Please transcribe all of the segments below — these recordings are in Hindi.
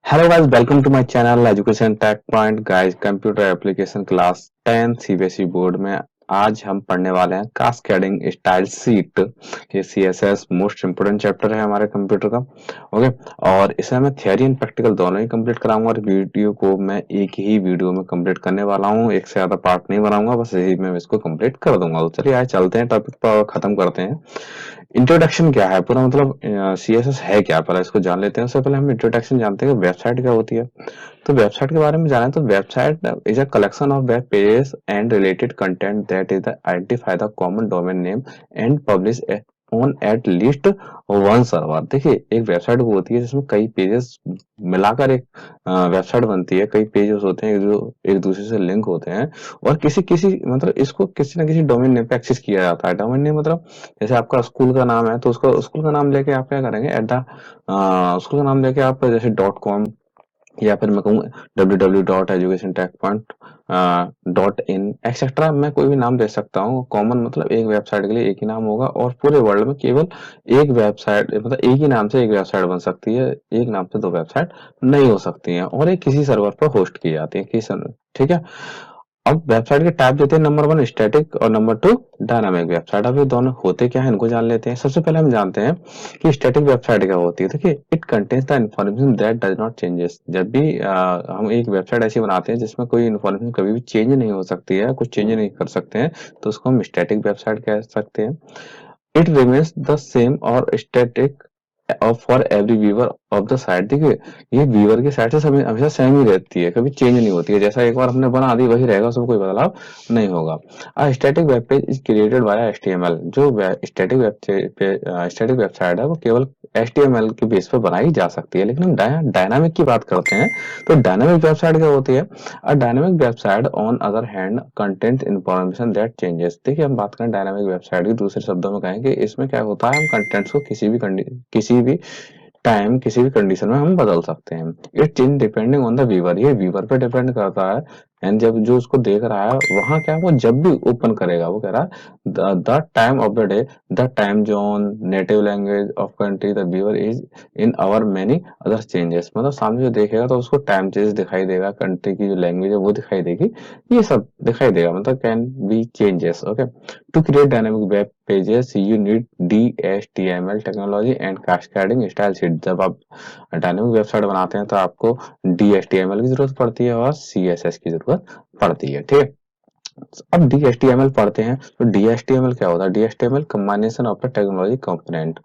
Hello guys, welcome to my channel Education Tech Point guys। Computer application class 10 CBSE board में आज हम पढ़ने वाले हैं कास्केडिंग स्टाइल शीट। ये सीएसएस मोस्ट इम्पोर्टेंट चैप्टर है हमारे कंप्यूटर का। ओके, और इसमें मैं थियरी एंड प्रैक्टिकल दोनों ही कंप्लीट कराऊंगा और वीडियो को मैं एक ही वीडियो में कंप्लीट करने वाला हूँ। एक से ज्यादा पार्ट नहीं बनाऊंगा, बस यही में इसको कंप्लीट कर दूंगा। तो चलिए आज चलते हैं, टॉपिक पर खत्म करते हैं। इंट्रोडक्शन क्या है पूरा, मतलब सीएसएस है क्या, पहले इसको जान लेते हैं। उससे पहले हम इंट्रोडक्शन जानते हैं कि वेबसाइट क्या होती है। तो वेबसाइट के बारे में जाने तो website is a collection of web pages and related content that is identify the common domain name and publish on at least one server. देखिए, एक वेबसाइट वो होती है जिसमें कई पेजेस मिलाकर एक वेबसाइट बनती है। कई पेजेस होते हैं जो एक दूसरे से लिंक होते हैं और किसी किसी मतलब इसको किसी ना किसी डोमेन नेम पे एक्सेस किया जाता है। डोमेन नेम मतलब जैसे आपका स्कूल का नाम है तो उसका स्कूल का नाम लेके आप क्या करेंगे, एट द स्कूल का नाम लेके आप जैसे .com या फिर मैं कहूँ www.educationtechpoint.in एक्सेट्रा, मैं कोई भी नाम दे सकता हूँ। कॉमन मतलब एक वेबसाइट के लिए एक ही नाम होगा और पूरे वर्ल्ड में केवल एक वेबसाइट, मतलब एक ही नाम से एक वेबसाइट बन सकती है। एक नाम से दो वेबसाइट नहीं हो सकती हैं और एक किसी सर्वर पर होस्ट की जाती है ठीक है। अब वेबसाइट के टाइप देते हैं, नंबर वन स्टैटिक और नंबर टू डायनामिक वेबसाइट। अब ये दोनों होते क्या है इनको जान लेते हैं। सबसे पहले हम जानते हैं कि स्टैटिक वेबसाइट क्या होती है। देखिए, it contains the information that does not changes. जब भी हम एक वेबसाइट ऐसी बनाते हैं जिसमें कोई इन्फॉर्मेशन कभी भी चेंज नहीं हो सकती है, कुछ चेंज नहीं कर सकते हैं, तो उसको हम स्टैटिक वेबसाइट कह सकते हैं। इट रिमेन्स द सेम और static for every viewer of the site. देखिए, ये व्यूअर की साइड से सभी हमेशा सेम ही रहती है, कभी चेंज नहीं होती है। जैसा एक बार हमने बना दी वही रहेगा, उसमें कोई बदलाव नहीं होगा। A static web page is created by HTML. जो स्टैटिक वेबसाइट है वो केवल एचटीएमएल के बेस पर बनाई जा सकती है। लेकिन हम डायनामिक की बात करते हैं तो डायनामिक वेबसाइट क्या होती है। A dynamic website on other hand content information that changes. देखिए, हम बात करें डायनामिक वेबसाइट की, दूसरे शब्दों में कहें कि इसमें क्या होता है, हम कंटेंट्स को किसी भी टाइम किसी भी कंडीशन में हम बदल सकते हैं। It change depending on the viewer. ये व्यूअर पे डिपेंड करता है। एंड जब जो उसको देख रहा है वहां क्या वो जब भी ओपन करेगा वो कह रहा है the time of the day, the time zone, native language of country, the viewer is in our many other changes. मतलब सामने जो देखेगा तो उसको टाइम चेंज दिखाई देगा, कंट्री की जो लैंग्वेज है वो दिखाई देगी, ये सब दिखाई देगा। मतलब can be changes. Okay, to create dynamic web pages you need DHTML technology and cascading style sheet. जब आप डायनामिक वेबसाइट बनाते हैं तो आपको DHTML की जरूरत पड़ती है और CSS की जरूरत पड़ती है, ठीक है। अब DHTML पढ़ते हैं तो DHTML क्या होता है। DHTML combination of the technology component.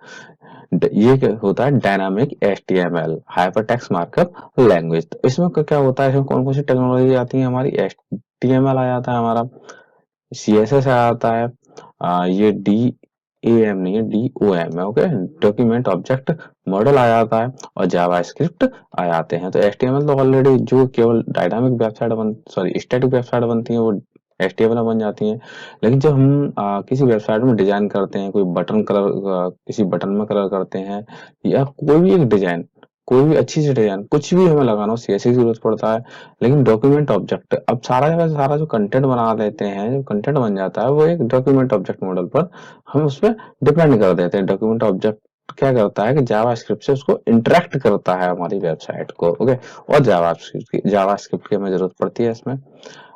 ये क्या होता है, dynamic HTML hypertext markup language. तो इसमें क्या होता है, इसमें कौन कौन सी टेक्नोलॉजी आती है हमारी। HTML आ जाता है हमारा, CSS आ जाता है, ये DAM नहीं है, DOM है। ओके, डॉक्यूमेंट ऑब्जेक्ट मॉडल आ जाता है और जावास्क्रिप्ट आ जाते हैं। तो HTML तो ऑलरेडी जो केवल डायनामिक वेबसाइट स्टैटिक वेबसाइट बनती है वो HTML में बन जाती हैं। लेकिन जब हम किसी वेबसाइट में डिजाइन करते हैं, कोई बटन कलर, किसी बटन में कलर करते हैं या कोई भी एक डिजाइन, कोई भी अच्छी सी डिजाइन कुछ भी हमें लगाना हो, CSS की जरूरत पड़ता है। लेकिन डॉक्यूमेंट ऑब्जेक्ट, अब सारा का सारा जो कंटेंट बना लेते हैं, जो कंटेंट बन जाता है वो एक डॉक्यूमेंट ऑब्जेक्ट मॉडल पर हम उस पर डिपेंड कर देते हैं। डॉक्यूमेंट ऑब्जेक्ट क्या करता है कि जावास्क्रिप्ट से उसको इंटरेक्ट करता है हमारी वेबसाइट को। ओके, और जावास्क्रिप्ट की हमें जरूरत पड़ती है इसमें।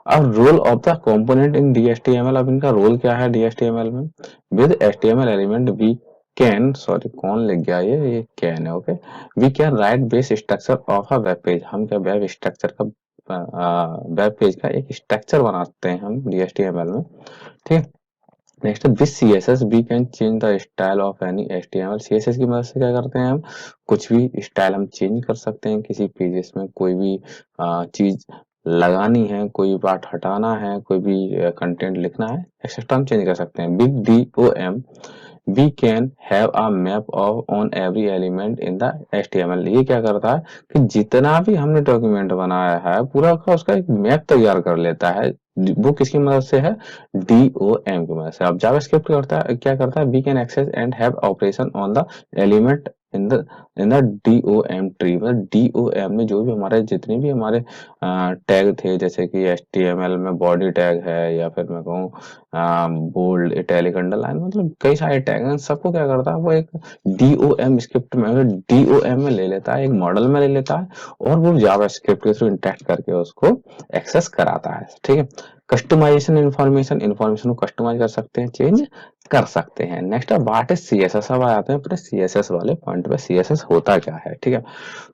अब role of the component in DHTML, अब इनका रोल क्या है DHTML में। With HTML element we can, sorry कौन लिख गया, ये कैन है। Okay, we can write base structure of a web page. हम क्या वेब स्ट्रक्चर का, वेब पेज का एक स्ट्रक्चर बनाते हैं हम DHTML में, ठीक है। Next, with CSS we can change the style of any HTML। CSS की मदद से क्या करते हैं हम, कुछ भी स्टाइल हम चेंज कर सकते हैं किसी पेजेस में। कोई भी चीज लगानी है, कोई पार्ट हटाना है, कोई भी कंटेंट लिखना है, एक्सेट्रा हम चेंज कर सकते हैं। With DOM we can have a map of on every element in the HTML। ये क्या करता है कि जितना भी हमने डॉक्यूमेंट बनाया है पूरा का उसका एक मैप तैयार कर लेता है। वो किसकी मदद से है, DOM की मदद से। अब जावास्क्रिप्ट क्या करता है, we can access and have operation on the element in the DOM tree, मतलब DOM में जो भी हमारे जितने भी हमारे टैग थे, जैसे कि HTML में बॉडी टैग है, या फिर मैं कहूँ बोल्ड, इटैलिक, अंडरलाइन, मतलब कई सारे टैग हैं, सबको क्या करता है वो एक DOM स्क्रिप्ट में, मतलब DOM में ले लेता है, एक मॉडल में ले लेता है, और वो जावास्क्रिप्ट के थ्रू इंटरेक्ट करके उसको एक्सेस कराता है। ठीक है। कस्टमाइजेशन, इन्फॉर्मेशन को कस्टमाइज कर सकते हैं, चेंज कर सकते हैं। नेक्स्ट है व्हाट इज CSS। अब आते हैं अपने CSS वाले पॉइंट पे, CSS होता क्या है। ठीक है।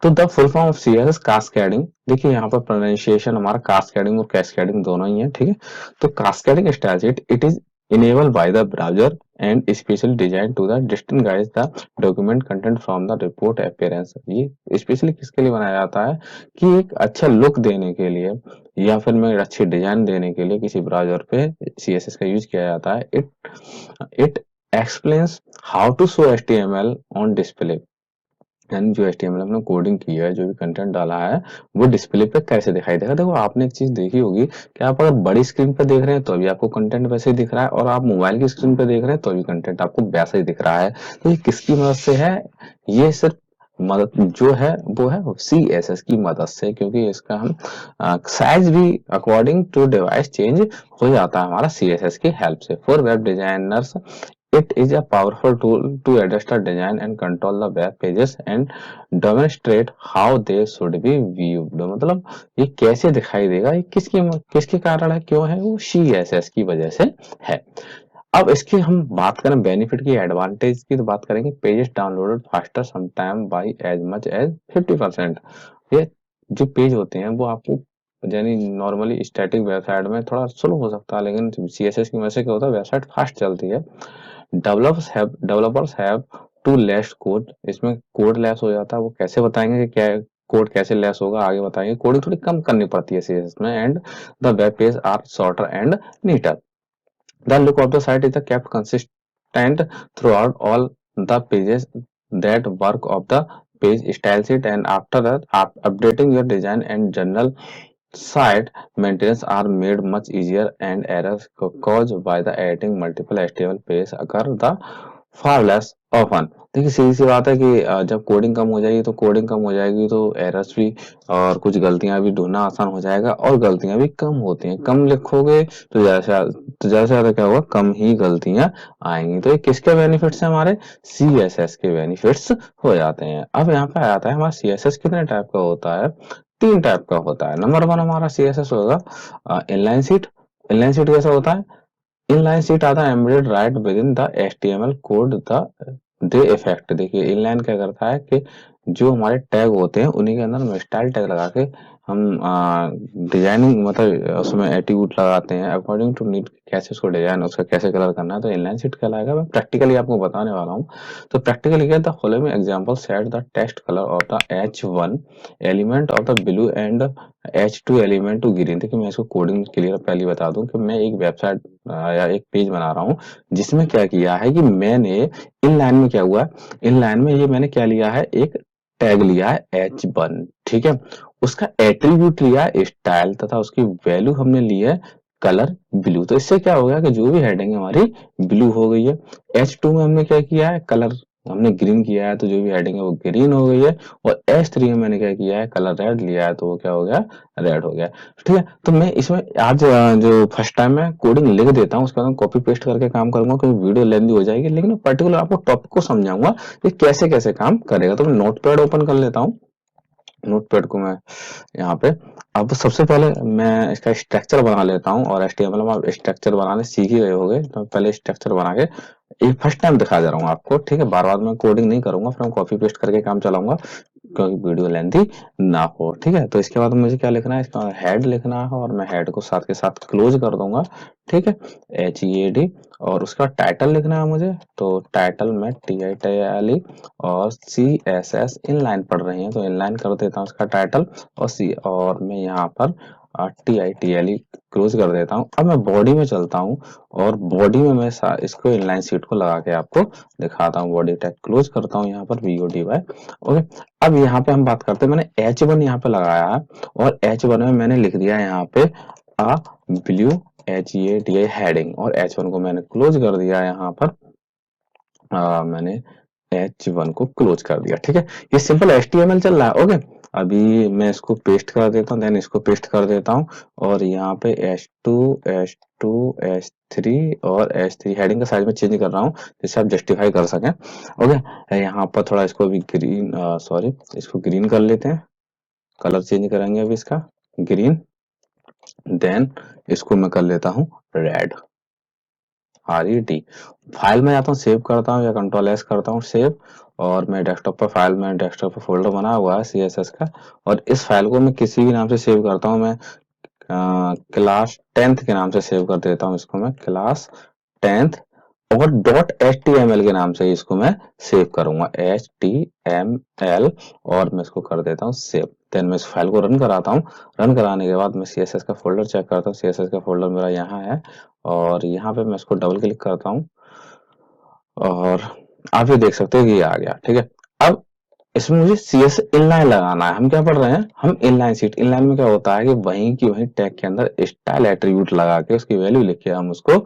तो the full form of CSS cascading. देखिए यहाँ पर प्रोनाउंसिएशन हमारा कास्केडिंग और कैस्केडिंग दोनों ही है। ठीक है। तो cascading style it is enabled by the browser and specially designed to the distinguish the document content from the report appearance। ये स्पेशली किसके लिए बनाया जाता है कि एक अच्छा लुक देने के लिए, या फिर मैं अच्छी डिजाइन देने के लिए किसी ब्राउजर पे CSS का यूज किया जाता है। It explains how to show HTML on display, यानी जो HTML हमने कोडिंग की है, जो भी कंटेंट डाला है, वो डिस्प्ले पे कैसे दिखाई देगा। देखो आपने एक चीज देखी होगी कि आप अगर बड़ी स्क्रीन पे देख रहे हैं तो भी आपको कंटेंट वैसे ही दिख रहा है, और आप मोबाइल की स्क्रीन पे देख रहे हैं तो भी कंटेंट आपको वैसा ही दिख रहा है। तो ये किसकी मदद से है? ये सिर्फ मदद जो है वो है CSS की मदद से, क्योंकि इसका हम साइज भी अकॉर्डिंग टू डिवाइस चेंज हो जाता है हमारा CSS की हेल्प से। For web designers it is a powerful tool to adjust the design and control the web pages and demonstrate how they should be viewed। मतलब ये कैसे दिखाई देगा, ये किसके कारण है, क्यों है, वो CSS की वजह से है। अब इसकी हम बात करें बेनिफिट की, एडवांटेज की, तो बात करेंगे pages downloaded faster sometime by as much as 50%। ये जो पेज होते हैं वो आपको, यानी नॉर्मली स्टैटिक वेबसाइट में थोड़ा स्लो हो सकता है, लेकिन CSS की वजह से क्या होता है, वेबसाइट फास्ट चलती है। Developers have to less code, इसमें कोड लेस हो जाता है। वो कैसे बताएंगे कि क्या कोड कैसे लेस होगा, आगे बताएंगे। कोडिंग थोड़ी कम करनी पड़ती है CSS में। And the web page are shorter and neater. The look of the site is kept consistent throughout all the pages. That work of the page style sheet, and after that updating your design and general site maintenance are made much easier, and errors caused by the editing multiple HTML pages occur the far less often। देखिए सीधी सी बात है कि जब कोडिंग कम हो जाएगी तो एरर्स भी और कुछ गलतियां भी ढूंढना आसान हो जाएगा, और गलतियां भी कम होती हैं। कम लिखोगे तो ज्यादा से ज्यादा क्या होगा, कम ही गलतियां आएंगी। तो ये किसके बेनिफिट्स हैं, हमारे CSS के बेनिफिट्स हो जाते हैं। अब यहाँ पे आता है हमारा CSS कितने टाइप का होता है, 3 टाइप का होता है। नंबर 1 हमारा CSS होगा इनलाइन सीट। इनलाइन सीट कैसा होता है, इनलाइन सीट आता है embedded right with in the HTML code the they effect. देखिए इनलाइन क्या करता है कि जो हमारे टैग होते हैं उन्हीं के अंदर हम स्टाइल टैग लगा के हम डिजाइनिंग, मतलब उसमें एट्रीब्यूट लगाते हैं अकॉर्डिंग टू नीड, कैसे उसको डिजाइन, उसका कैसे कलर करना है, तो इनलाइन सीट कहलाएगा। मैं प्रैक्टिकली आपको बताने वाला हूँ। तो प्रैक्टिकली क्या, the following example set the text colour of the H1 element of the blue and H2 element to green. देखिए मैं इसको कोडिंग क्लियर पहले बता दूं कि मैं एक वेबसाइट या एक पेज बना रहा हूँ, जिसमें क्या किया है कि मैंने इन लाइन में क्या हुआ है, इन लाइन में ये मैंने क्या लिया है, एक टैग लिया है H1। ठीक है। उसका एट्रीब्यूट लिया है स्टाइल, तथा उसकी वैल्यू हमने ली है कलर ब्लू। तो इससे क्या हो गया कि जो भी हेडिंग हमारी ब्लू हो गई है। H2 में हमने क्या किया है, कलर हमने ग्रीन किया है, तो जो भी हेडिंग है वो ग्रीन हो गई है। और H3 में मैंने क्या किया है, कलर रेड लिया है, तो वो क्या हो गया, रेड हो गया। ठीक है। तो मैं इसमें आज जो फर्स्ट टाइम मैं कोडिंग लिख देता हूँ, उसके बाद कॉपी पेस्ट करके काम करूंगा, क्योंकि वीडियो लेंदी हो जाएगी, लेकिन पर्टिकुलर आपको टॉपिक को समझाऊंगा कि कैसे कैसे काम करेगा। तो मैं नोटपैड ओपन कर लेता हूँ। नोटपैड को मैं यहाँ पे, अब सबसे पहले मैं इसका स्ट्रक्चर बना लेता हूँ, और HTML में आप स्ट्रक्चर बनाने सीख ही गए होंगे, तो पहले स्ट्रक्चर बना के ये फर्स्ट टाइम दिखा जा रहा हूँ आपको। ठीक है। बार बार मैं कोडिंग नहीं करूंगा, फिर मैं कॉपी पेस्ट करके काम चलाऊंगा, क्योंकि वीडियो लेंथी ना हो। ठीक है। तो इसके बाद मुझे क्या लिखना है, इसका हेड लिखना है, और मैं हेड को साथ के साथ क्लोज कर दूंगा। ठीक है। HEAD। और उसका टाइटल लिखना है मुझे, तो टाइटल में TITLE और CSS इनलाइन पढ़ रही है, तो इनलाइन कर देता हूँ उसका टाइटल, और मैं यहाँ पर TITLE क्लोज कर देता हूँ। अब मैं बॉडी में चलता हूँ, और बॉडी में मैं इसको इनलाइन सीट को लगा के आपको दिखाता हूँ। बॉडी टैग क्लोज करता हूँ यहाँ पर BODY। ओके। अब यहाँ पे हम बात करते हैं, मैंने H1 यहाँ पे लगाया है, और H1 में मैंने लिख दिया यहाँ पे अ ब्लू HEADI हेडिंग, और H1 को मैंने क्लोज कर दिया यहाँ पर। मैंने H1 को क्लोज कर दिया। ठीक है, ये सिंपल HTML चल रहा है। ओके, अभी मैं इसको पेस्ट कर देता हूँ, देन इसको पेस्ट कर देता हूँ और यहाँ पे H2 H2 H3 और H3 हेडिंग का साइज में चेंज कर रहा हूँ जिससे आप जस्टिफाई कर सकें। ओके, यहाँ पर थोड़ा इसको भी ग्रीन, सॉरी, इसको ग्रीन कर लेते हैं, कलर चेंज करेंगे अभी इसका ग्रीन, देन इसको मैं कर लेता हूँ रेड, RED। फाइल में जाता हूँ, सेव करता हूँ या कंट्रोल S करता हूँ सेव, और मैं डेस्कटॉप पर फाइल में डेस्कटॉप पर फोल्डर बना हुआ है CSS का, और इस फाइल को मैं किसी भी नाम से सेव करता हूँ। मैं क्लास 10th के नाम से सेव कर देता हूँ इसको, मैं क्लास 10th और .html के नाम से इसको मैं सेव करूंगा, HTML, और मैं इसको कर देता हूँ सेव। देन मैं इस फाइल को रन कराता हूँ। रन कराने के बाद मैं CSS का फोल्डर चेक करता हूँ, CSS का फोल्डर मेरा यहाँ है, और यहाँ पे मैं इसको डबल क्लिक करता हूँ और आप ये देख सकते हो कि ये आ गया। ठीक है, अब इसमें मुझे CS इनलाइन लगाना है। हम क्या पढ़ रहे हैं, हम इनलाइन सीट। इनलाइन में क्या होता है कि वहीं की वहीं टैग के अंदर स्टाइल एट्रीब्यूट लगा के उसकी वैल्यू लिख के हम उसको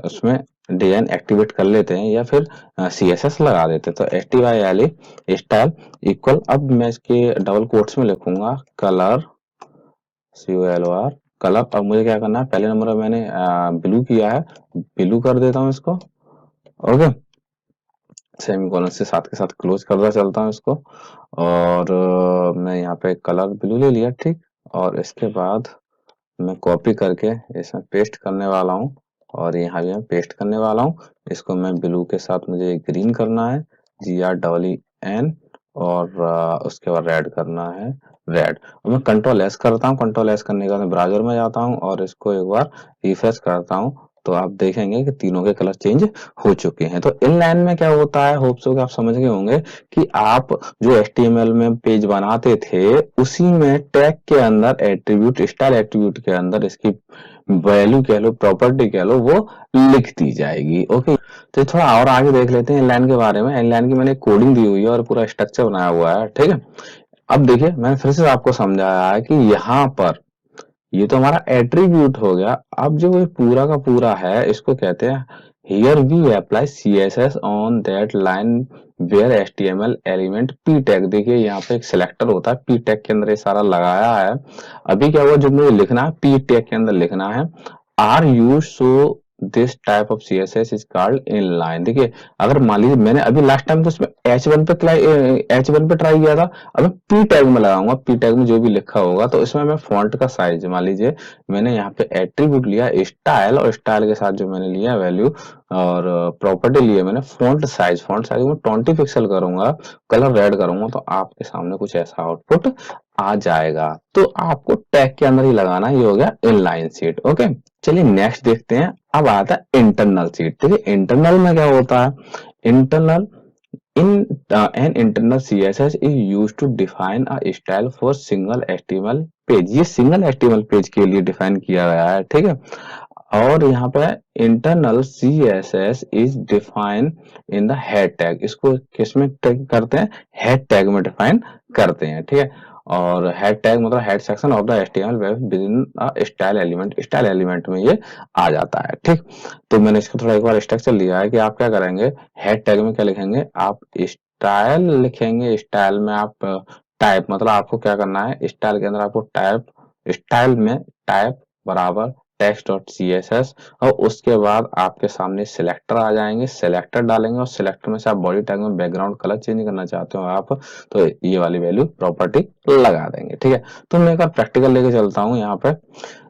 उसमें डिजाइन एक्टिवेट कर लेते हैं या फिर CSS लगा देते हैं। तो STYLE स्टाइल इक्वल, अब मैं इसके डबल कोट्स में लिखूंगा कलर, COLOR कलर। अब मुझे क्या करना है, पहले नंबर में मैंने ब्लू किया है, ब्लू कर देता हूँ इसको। ओके, सेमीकोलन से साथ के साथ क्लोज करता चलता हूँ इसको, और मैं यहाँ पे कलर ब्लू ले लिया। ठीक, और इसके बाद मैं कॉपी करके इसमें पेस्ट करने वाला हूँ, और यहाँ भी मैं पेस्ट करने वाला हूँ। इसको मैं ब्लू के साथ मुझे ग्रीन करना है, GREEN, और उसके बाद रेड करना है, रेड। और मैं कंट्रोल S करता हूँ, कंट्रोल S करने के बाद मैं ब्राउजर में जाता हूँ और इसको एक बार रिफ्रेश करता हूँ, तो आप देखेंगे कि तीनों के कलर चेंज हो चुके हैं। तो इनलाइन में क्या होता है, होप सो कि आप समझ गए होंगे कि आप जो HTML में पेज बनाते थे उसी में टैग के अंदर एट्रीब्यूट, स्टाइल एट्रीब्यूट के अंदर इसकी वैल्यू कह लो, प्रॉपर्टी कह लो, वो लिख दी जाएगी। ओके, तो थोड़ा और आगे देख लेते हैं इनलाइन के बारे में। इनलाइन की मैंने कोडिंग दी हुई है और पूरा स्ट्रक्चर बनाया हुआ है। ठीक है, अब देखिए मैंने फिर से आपको समझाया है कि यहाँ पर ये तो हमारा एट्रीब्यूट हो गया। अब जो ये पूरा का पूरा है इसको कहते हैं here we apply CSS on that line where HTML element P tag. देखिए यहाँ पे एक सिलेक्टर होता है, P टैग के अंदर ये सारा लगाया है। अभी क्या हुआ, जो मुझे लिखना है P टैग के अंदर लिखना है, are you so this type of CSS is called inline. देखिए अगर मान लीजिए मैंने अभी लास्ट टाइम तो इसमें H1 पे ट्राई किया था, अब मैं P टैग में लगाऊंगा, P टैग में जो भी लिखा होगा, तो इसमें मैं फॉन्ट का साइज, मान लीजिए मैंने यहाँ पे एट्रीब्यूट लिया स्टाइल, और स्टाइल के साथ जो मैंने लिया वैल्यू और प्रॉपर्टी लिए मैंने फॉन्ट साइज, फॉन्ट साइज में 20 पिक्सल करूंगा, कलर रेड करूंगा, तो आपके सामने कुछ ऐसा आउटपुट आ जाएगा। तो आपको टैग के अंदर ही लगाना, ये हो गया इनलाइन सीट। ओके, चलिए नेक्स्ट देखते हैं। अब आता है इंटरनल सीट। ठीक है, इंटरनल में क्या होता है, internal in an internal CSS is used to define a style for single HTML page. ये सिंगल HTML पेज के लिए डिफाइन किया गया है। ठीक है, और यहाँ पे internal CSS is define in the head tag. इसको किस में टैग करते हैं, हेड टैग में डिफाइन करते हैं। ठीक है, और हेड टैग मतलब head section of the HTML web with in style element, style element में ये आ जाता है। ठीक, तो मैंने इसको थोड़ा एक बार स्ट्रक्चर लिया है कि आप क्या करेंगे, हेड टैग में क्या लिखेंगे, आप स्टाइल लिखेंगे, स्टाइल में आप टाइप, मतलब आपको क्या करना है, स्टाइल के अंदर आपको टाइप, स्टाइल में टाइप बराबर text.css, और उसके बाद आपके सामने सिलेक्टर आ जाएंगे, सिलेक्टर डालेंगे, और सिलेक्टर में से आप बॉडी टैग में बैकग्राउंड कलर चेंज करना चाहते हो आप, तो ये वाली वैल्यू प्रॉपर्टी लगा देंगे। ठीक है, तो मैं एक बार प्रैक्टिकल लेके चलता हूँ यहाँ पे।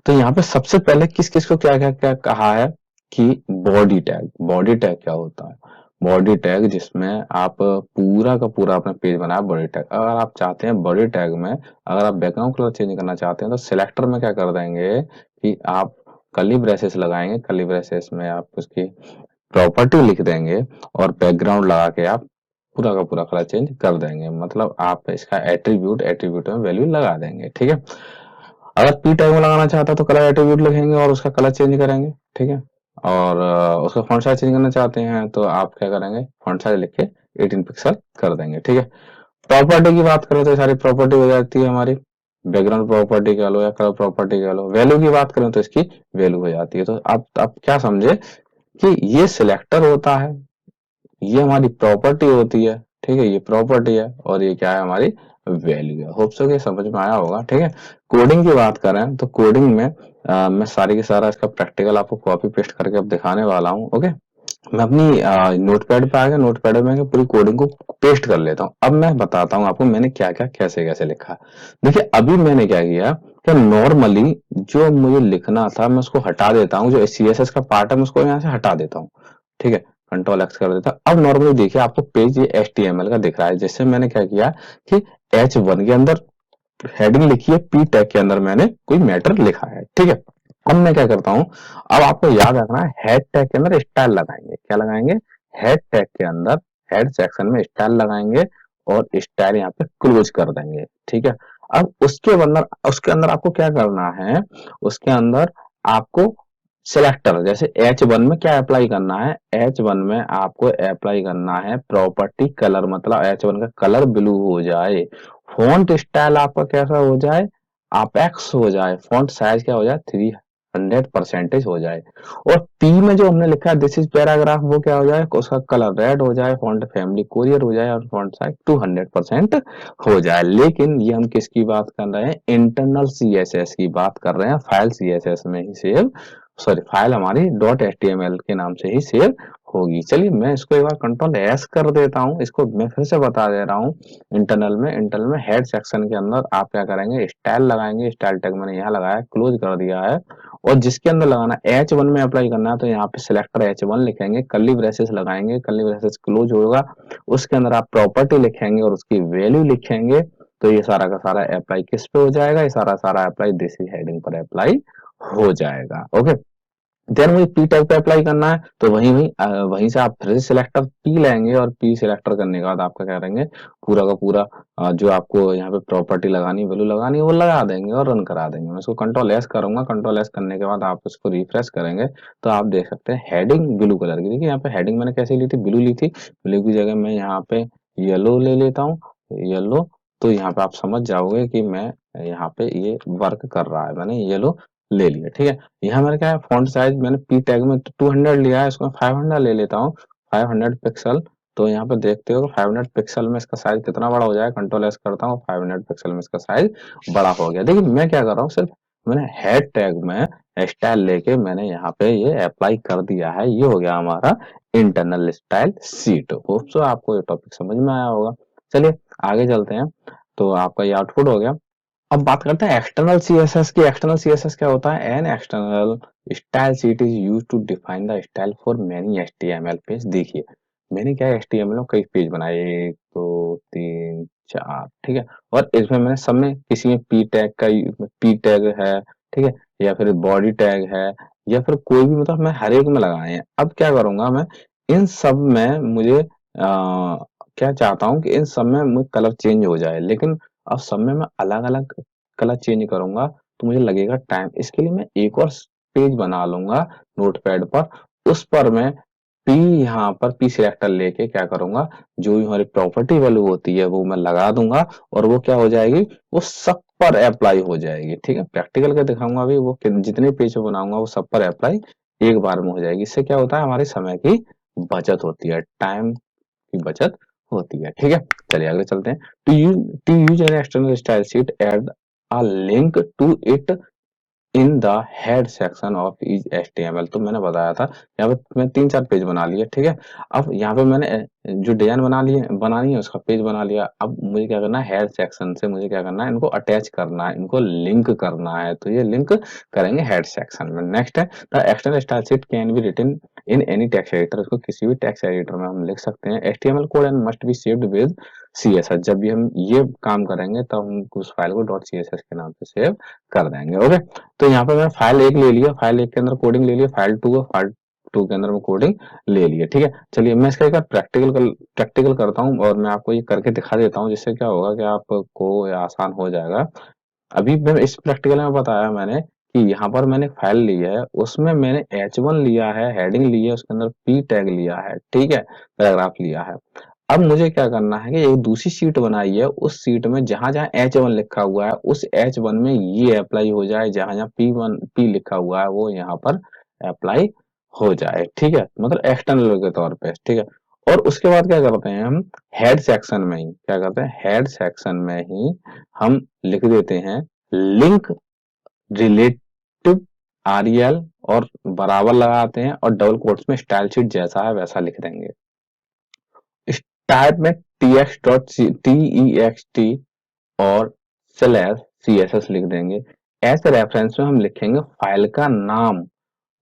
तो यहाँ पे सबसे पहले किस किस को क्या क्या क्या कहा है कि बॉडी टैग। बॉडी टैग क्या होता है, बॉडी टैग जिसमें आप पूरा का पूरा अपना पेज बनाया बॉडी टैग। अगर आप चाहते हैं बॉडी टैग में अगर आप बैकग्राउंड कलर चेंज करना चाहते हैं तो सिलेक्टर में क्या कर देंगे कि आप कर्ली ब्रेसेस लगाएंगे, कर्ली ब्रेसेस में आप उसकी प्रॉपर्टी लिख देंगे और बैकग्राउंड लगा के आप पूरा का पूरा कलर चेंज कर देंगे, मतलब आप इसका एट्रीब्यूट, एट्रीब्यूट में वैल्यू लगा देंगे। ठीक है, अगर पी टैग में लगाना चाहता है तो कलर एट्रीब्यूट लिखेंगे और उसका कलर चेंज करेंगे। ठीक है, और उसका फॉन्ट साइज चेंज करना चाहते हैं तो आप क्या करेंगे, फॉन्ट साइज लिख के 18 पिक्सल कर देंगे। ठीक है, प्रॉपर्टी की बात करें तो सारी प्रॉपर्टी हो जाती है हमारी, बैकग्राउंड प्रॉपर्टी कह लो या कलर प्रॉपर्टी कह लो। वैल्यू की बात करें तो इसकी वैल्यू हो जाती है। तो आप क्या समझे कि ये सिलेक्टर होता है, ये हमारी प्रॉपर्टी होती है, ठीक है, ये प्रॉपर्टी है और ये क्या है, हमारी वैल्यू है। होप सो कि समझ में आया होगा, ठीक है। कोडिंग की बात करें तो कोडिंग में मैं सारी की सारा इसका प्रैक्टिकल आपको कॉपी पेस्ट करके अब दिखाने वाला हूँ। ओके, मैं अपनी नोटपैड पे आ गया, नोटपैड में पूरी कोडिंग को पेस्ट कर लेता हूँ। अब मैं बताता हूँ आपको मैंने क्या क्या कैसे कैसे लिखा। देखिए अभी मैंने क्या किया कि नॉर्मली जो मुझे लिखना था मैं उसको हटा देता हूँ, जो सीएसएस का पार्ट है मैं उसको यहाँ से हटा देता हूँ, ठीक है, कंट्रोल एक्स कर देता हूँ। अब नॉर्मली देखिए आपको पेज ये एचटीएमएल का दिख रहा है, जिससे मैंने क्या किया कि H1 के अंदर हेडिंग लिखी है, पी टैग के अंदर मैंने कोई मैटर लिखा है, ठीक है। अब मैं क्या करता हूँ, अब आपको याद रखना है हेड टैग के अंदर स्टाइल लगाएंगे, क्या लगाएंगे, हेड टैग के अंदर हेड सेक्शन में स्टाइल लगाएंगे और स्टाइल यहाँ पे क्लोज कर देंगे, ठीक है। अब उसके अंदर आपको क्या करना है, उसके अंदर आपको सिलेक्टर जैसे H1 में क्या अप्लाई करना है, H1 में आपको अप्लाई करना है प्रॉपर्टी कलर, मतलब H1 का कलर ब्लू हो जाए, फॉन्ट स्टाइल आपका कैसा हो जाए, अपेक्स हो जाए, फॉन्ट साइज क्या हो जाए, 300% हो जाए, और पी में जो हमने लिखा है दिस इज पैराग्राफ वो क्या हो जाए, उसका कलर रेड हो जाए, फॉन्ट फैमिली कोरियर हो जाए और फॉन्ट साइज 200% हो जाए। लेकिन ये हम किसकी बात कर रहे हैं, इंटरनल सीएसएस की बात कर रहे हैं, फाइल सीएसएस में ही सेव, सॉरी फाइल हमारी डॉट एचटीएमएल के नाम से ही सेव होगी। चलिए मैं इसको एक बार कंट्रोल एस कर देता हूँ, इसको मैं फिर से बता दे रहा हूँ। इंटरनल में हेड सेक्शन के अंदर आप क्या करेंगे, स्टाइल लगाएंगे, स्टाइल टैग मैंने यहाँ लगाया, क्लोज कर दिया है, और जिसके अंदर लगाना H1 में अप्लाई करना है तो यहाँ पे सिलेक्टर H1 लिखेंगे, कर्ली ब्रेसेस लगाएंगे, कर्ली ब्रेसेस क्लोज होगा, उसके अंदर आप प्रॉपर्टी लिखेंगे और उसकी वैल्यू लिखेंगे, तो ये सारा का सारा अप्लाई किस पे हो जाएगा, ये सारा सारा अप्लाई दिस इज हेडिंग पर अप्लाई हो जाएगा। ओके, देन वही पी टैग पे अप्लाई करना है तो वहीं से आप फिर से सिलेक्टर पी लेंगे, और पी सिलेक्टर करने के बाद आपका क्या करेंगे, पूरा का पूरा जो आपको यहाँ पे प्रॉपर्टी लगानी वैल्यू लगानी है वो लगा देंगे और रन करा देंगे। मैं इसको कंट्रोल एस करूंगा, कंट्रोल एस करने के बाद आप इसको रिफ्रेश करेंगे तो आप देख सकते हैं हेडिंग ब्लू कलर की। देखिए यहाँ पे हेडिंग मैंने कैसे ली थी, ब्लू ली थी, ब्लू की जगह मैं यहाँ पे येलो ले लेता हूँ, येलो, तो यहाँ पे आप समझ जाओगे कि मैं यहाँ पे ये वर्क कर रहा है, मैंने येलो ले लिया, ठीक है। यहाँ मेरा क्या है, फॉन्ट साइज मैंने पी टैग में 200 लिया है, इसको 500 ले लेता हूँ, 500 पिक्सल। तो यहाँ पे देखते हो 500 पिक्सल में इसका साइज कितना बड़ा हो जाए, कंट्रोल एस करता हूँ, 500 पिक्सल में इसका साइज बड़ा हो गया। देखिए मैं क्या कर रहा हूँ, सिर्फ मैंने हेड टैग में स्टाइल लेके मैंने यहाँ पे ये अप्लाई कर दिया है, ये हो गया हमारा internal style seat. Hope so आपको ये टॉपिक समझ में आया होगा। चलिए आगे चलते हैं, तो आपका ये आउटपुट हो गया। अब बात करते हैं एक्सटर्नल सीएसएस की। एक्सटर्नल सीएसएस क्या होता है, an external style sheet is use to define the style for many HTML page. देखिए मैंने क्या एचटीएमएल में कई पेज बनाए, 1 2 3 4, ठीक है, और इसमें मैंने सब में किसी में पी टैग का पी टैग है, ठीक है, या फिर बॉडी टैग है, या फिर कोई भी, मतलब मैं हर एक में लगाए हैं। अब क्या करूंगा मैं, इन सब में मुझे क्या चाहता हूँ कि इन सब में मुझे कलर चेंज हो जाए, लेकिन अब सब में मैं अलग अलग कलर चेंज करूंगा तो मुझे लगेगा टाइम। इसके लिए मैं एक और पेज बना लूंगा नोटपैड पर, उस पर मैं पी, यहाँ पर पी सिलेक्टर लेके क्या करूंगा, जो भी हमारी प्रॉपर्टी वैल्यू होती है वो मैं लगा दूंगा, और वो क्या हो जाएगी, वो सब पर अप्लाई हो जाएगी, ठीक है। प्रैक्टिकल का दिखाऊंगा अभी, वो जितने पेज बनाऊंगा वो सब पर अप्लाई एक बार में हो जाएगी। इससे क्या होता है, हमारे समय की बचत होती है, टाइम की बचत होती है, ठीक है। चलिए आगे चलते हैं। To use an external style sheet, add a link to it in the head section of each HTML. तो मैंने बताया था यहाँ पे मैं 3 4 पेज बना लिए, ठीक है। अब यहाँ पे मैंने जो डिजाइन बनानी है उसका पेज बना लिया। अब मुझे क्या करना है, हेड सेक्शन से मुझे क्या करना है, इनको अटैच करना है, इनको लिंक करना है, तो ये लिंक करेंगे हेड सेक्शन में। नेक्स्ट है, the external style sheet can be written in any text editor. इसको किसी भी टेक्स्ट एडिटर में हम लिख सकते हैं। HTML code and must be saved with CSS. जब भी हम ये काम करेंगे तब हम उस फाइल को डॉट सीएसएस के नाम से सेव कर देंगे। ओके, तो यहाँ पे मैंने फाइल 1 ले लिया, फाइल 1 के अंदर कोडिंग ले लिया, फाइल 2 है, फाइल 2 के अंदर मैं कोडिंग ले लिया, ठीक है। चलिए मैं इसका एक प्रैक्टिकल करता हूँ और मैं आपको ये करके दिखा देता हूँ, जिससे क्या होगा कि आपको ये आसान हो जाएगा। अभी मैं इस प्रैक्टिकल में बताया मैंने कि यहाँ पर मैंने फाइल ली है, उसमें मैंने H1 लिया है, हेडिंग ली है, उसके अंदर पी टैग लिया है, ठीक है, पैराग्राफ लिया है। अब मुझे क्या करना है कि एक दूसरी शीट बनाई है, उस शीट में जहां जहां H1 लिखा हुआ है उस H1 में ये अप्लाई हो जाए, जहां जहां पी लिखा हुआ है वो यहाँ पर अप्लाई हो जाए, ठीक है, मतलब एक्सटर्नल के तौर पे, ठीक है। और उसके बाद क्या करते हैं हम, हेड सेक्शन में ही क्या करते हैं, हेड सेक्शन में ही हम लिख देते हैं लिंक रिलेटिव आरईएल, और बराबर लगाते हैं और डबल कोट्स में स्टाइल शीट जैसा है वैसा लिख देंगे। इस टाइप में tx डॉट text और स्लैश css लिख देंगे। ऐसे रेफरेंस में हम लिखेंगे फाइल का नाम,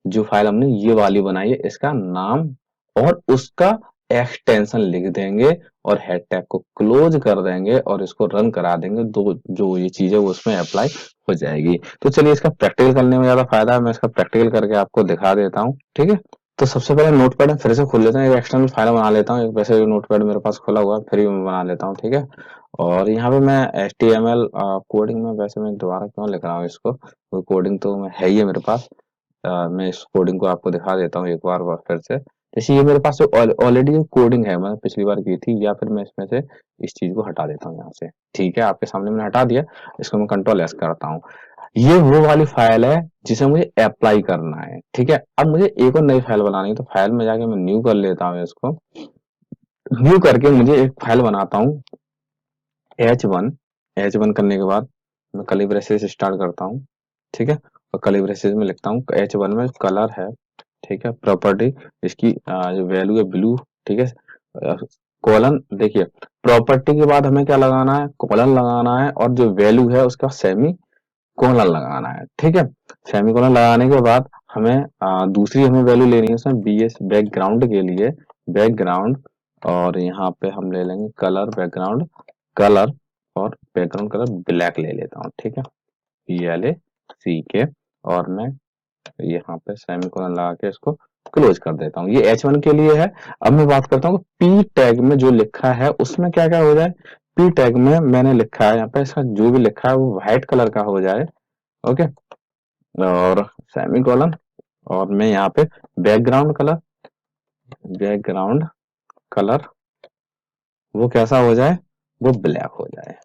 जो फाइल हमने ये वाली बनाई है इसका नाम, और उसका एक्सटेंशन लिख देंगे और हेड टैग को क्लोज कर देंगे और इसको रन करा देंगे। दो जो ये चीज है वो उसमें अप्लाई हो जाएगी। तो चलिए इसका प्रैक्टिकल करने में ज्यादा फायदा है, मैं इसका प्रैक्टिकल करके आपको दिखा देता हूँ, ठीक है। तो सबसे पहले नोटपैड में फिर से खोल लेते हैं, एक एक्सटर्नल फाइल बना लेता हूँ, एक वैसे नोटपैड मेरे पास खुला हुआ है फ्री में बना लेता हूँ, ठीक है। और यहाँ पे मैं HTML कोडिंग में, वैसे मैं दोबारा क्यों लिख रहा हूँ इसको, कोडिंग तो है ही है मेरे पास। मैं इस कोडिंग को आपको दिखा देता हूँ एक बार फिर से। जैसे ये मेरे पास जो ऑलरेडी जो कोडिंग है मैंने पिछली बार की थी, या फिर मैं इसमें से इस चीज को हटा देता हूँ यहाँ से, ठीक है। आपके सामने मैंने हटा दिया, इसको मैं कंट्रोल एस करता हूँ। ये वो वाली फाइल है जिसे मुझे अप्लाई करना है, ठीक है। अब मुझे एक और नई फाइल बनानी है, तो फाइल में जाके मैं न्यू कर लेता हूँ इसको। न्यू करके मुझे एक फाइल बनाता हूँ H1। H1 करने के बाद मैं कर्ली ब्रेसेस स्टार्ट करता हूँ, ठीक है। और कर्ली ब्रेसेस में लिखता हूँ H1 में कलर है, ठीक है। प्रॉपर्टी इसकी जो वैल्यू है ब्लू, ठीक है। कॉलन देखिए, प्रॉपर्टी के बाद हमें क्या लगाना है, कॉलन लगाना है, और जो वैल्यू है उसका सेमी कॉलन लगाना है, ठीक है। सेमी कॉलन लगाने के बाद हमें दूसरी हमें वैल्यू लेनी है उसमें BS बैकग्राउंड के लिए, बैकग्राउंड, और यहाँ पे हम ले लेंगे कलर बैकग्राउंड कलर, और बैकग्राउंड कलर ब्लैक ले लेता हूँ, ठीक है। PLACK, और मैं यहाँ पे सेमीकोलन लगा के इसको क्लोज कर देता हूँ। ये H1 के लिए है। अब मैं बात करता हूँ पी टैग में जो लिखा है उसमें क्या क्या हो जाए। पी टैग में मैंने लिखा है यहाँ पे, इसका जो भी लिखा है वो व्हाइट कलर का हो जाए, ओके। और सेमीकोलन, और मैं यहाँ पे बैकग्राउंड कलर वो कैसा हो जाए, वो ब्लैक हो जाए,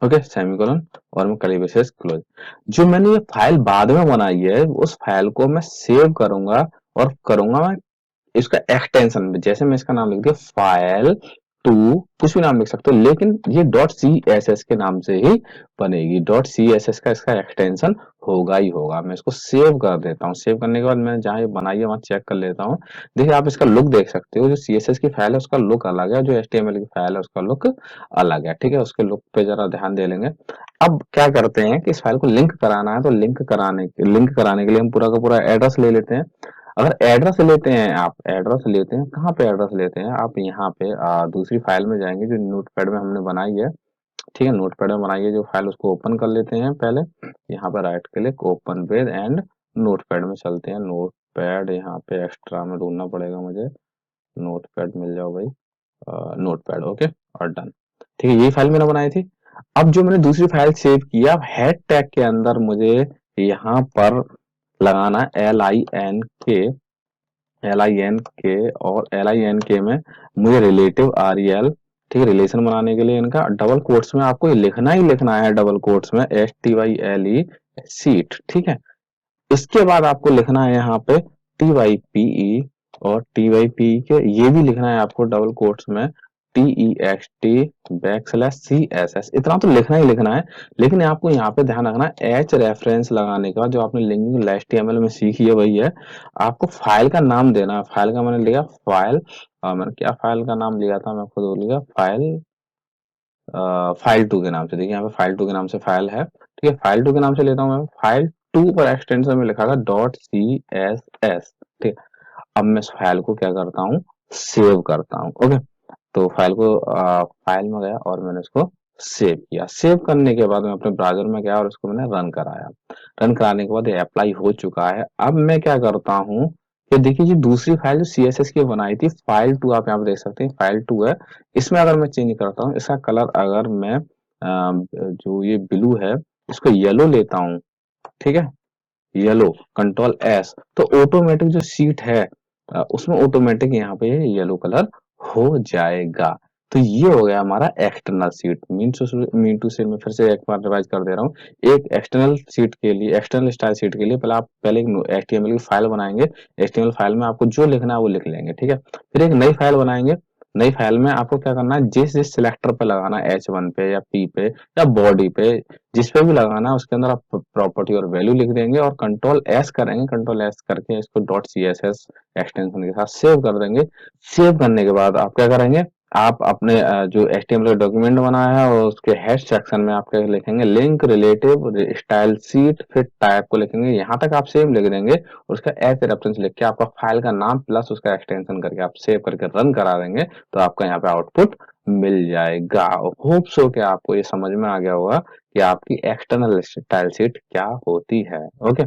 ओके। सेमीकोलन, और मैं कर्ली ब्रेसेस क्लोज। जो मैंने ये फाइल बाद में बनाई है उस फाइल को मैं सेव करूंगा, और करूंगा मैं इसका एक्सटेंशन में, जैसे मैं इसका नाम लिख दिया फाइल टू, कुछ भी नाम लिख सकते हो, लेकिन ये डॉट सी एस एस के नाम से ही बनेगी। डॉट सी एस एस का इसका एक्सटेंशन होगा ही होगा। मैं इसको सेव कर देता हूँ। सेव करने के बाद मैंने जहाँ ये बनाई है वहां चेक कर लेता हूँ। देखिए आप इसका लुक देख सकते हो, जो सी एस एस की फाइल है उसका लुक अलग है, जो एच टी एम एल की फाइल है उसका लुक अलग है, ठीक है। उसके लुक पे जरा ध्यान दे लेंगे। अब क्या करते हैं कि इस फाइल को लिंक कराना है, तो लिंक कराने के लिए हम पूरा का पूरा एड्रेस ले लेते हैं। अगर एड्रेस लेते हैं, आप एड्रेस लेते हैं, कहाँ पे एड्रेस लेते हैं, आप यहाँ पे दूसरी फाइल में जाएंगे जो नोटपैड में हमने बनाई है, ठीक है। नोटपैड में बनाई है जो फाइल, उसको ओपन कर लेते हैं पहले। यहाँ पे right click open with and notepad में चलते हैं। नोटपैड यहाँ पे एक्स्ट्रा में ढूंढना पड़ेगा मुझे, नोटपैड मिल जाओ भाई, नोटपैड, ओके, और डन, ठीक है। यही फाइल मैंने बनाई थी। अब जो मैंने दूसरी फाइल सेव किया, अब हेड टैग के अंदर मुझे यहाँ पर लगाना LINK, और LINK में मुझे रिलेटिव REL, ठीक है। रिलेशन बनाने के लिए इनका डबल कोट्स में आपको लिखना ही लिखना है, डबल कोट्स में STYLE सीट, ठीक है। इसके बाद आपको लिखना है यहाँ पे TYPE, और TYPE के ये भी लिखना है आपको डबल कोट्स में TEXT \CSS, इतना तो लिखना ही लिखना है। लेकिन आपको यहाँ पे ध्यान रखना है H रेफरेंस लगाने का, जो आपने लिंकिंग HTML में सीखी है वही है। आपको फाइल का नाम देना है। फाइल का मैंने लिया फाइल, मैंने क्या फाइल का नाम लिया था, मैं खुद भूल गया। फाइल 2 के नाम से, देखिए यहाँ पे फाइल 2 के नाम से फाइल है, ठीक है। फाइल 2 के नाम से लेता हूँ मैं, फाइल 2 पर एक्सटेंशन में लिखा था .CSS, ठीक है। अब मैं इस फाइल को क्या करता हूँ, सेव करता हूँ, ओके। तो फाइल को फाइल में गया और मैंने इसको सेव किया। सेव करने के बाद मैं अपने ब्राउजर में गया और इसको मैंने रन कराया। रन कराने के बाद ये अप्लाई हो चुका है। अब मैं क्या करता हूँ कि देखिए जी दूसरी फाइल जो CSS की बनाई थी, फाइल 2 आप यहाँ पे देख सकते हैं, फाइल 2 है। इसमें अगर मैं चेंज करता हूँ, इसका कलर अगर मैं जो ये ब्लू है इसको येलो लेता हूँ, ठीक है, येलो, कंट्रोल एस, तो ऑटोमेटिक जो सीट है उसमें ऑटोमेटिक यहाँ पे येलो कलर हो जाएगा। तो ये हो गया हमारा एक्सटर्नल शीट। मीन टू से मैं फिर से एक बार रिवाइज कर दे रहा हूँ। एक एक्सटर्नल शीट के लिए, एक्सटर्नल स्टाइल शीट के लिए पहले आप पहले एक एचटीएमएल की फाइल बनाएंगे। एचटीएमएल फाइल में आपको जो लिखना है वो लिख लेंगे, ठीक है। फिर एक नई फाइल बनाएंगे। नई फाइल में आपको क्या करना है, जिस जिस सिलेक्टर पे लगाना है, H1 पे या P पे या बॉडी पे, जिस पे भी लगाना है उसके अंदर आप प्रॉपर्टी और वैल्यू लिख देंगे और कंट्रोल एस करेंगे। कंट्रोल एस करके इसको dot C S S extension के साथ सेव कर देंगे। सेव करने के बाद आप क्या करेंगे, आप अपने जो एचटीएमएल का डॉक्यूमेंट बनाया है और उसके हेड सेक्शन में आप क्या लिखेंगे, लिंक रिलेटिव स्टाइल शीट, फिर टाइप को लिखेंगे। यहाँ तक आप सेम लिख देंगे और उसका एज रेफरेंस लिख के आपका फाइल का नाम प्लस उसका एक्सटेंशन करके आप सेव करके रन करा देंगे, तो आपका यहाँ पे आउटपुट मिल जाएगा। होप सो कि आपको ये समझ में आ गया होगा कि आपकी एक्सटर्नल स्टाइल शीट क्या होती है। ओके,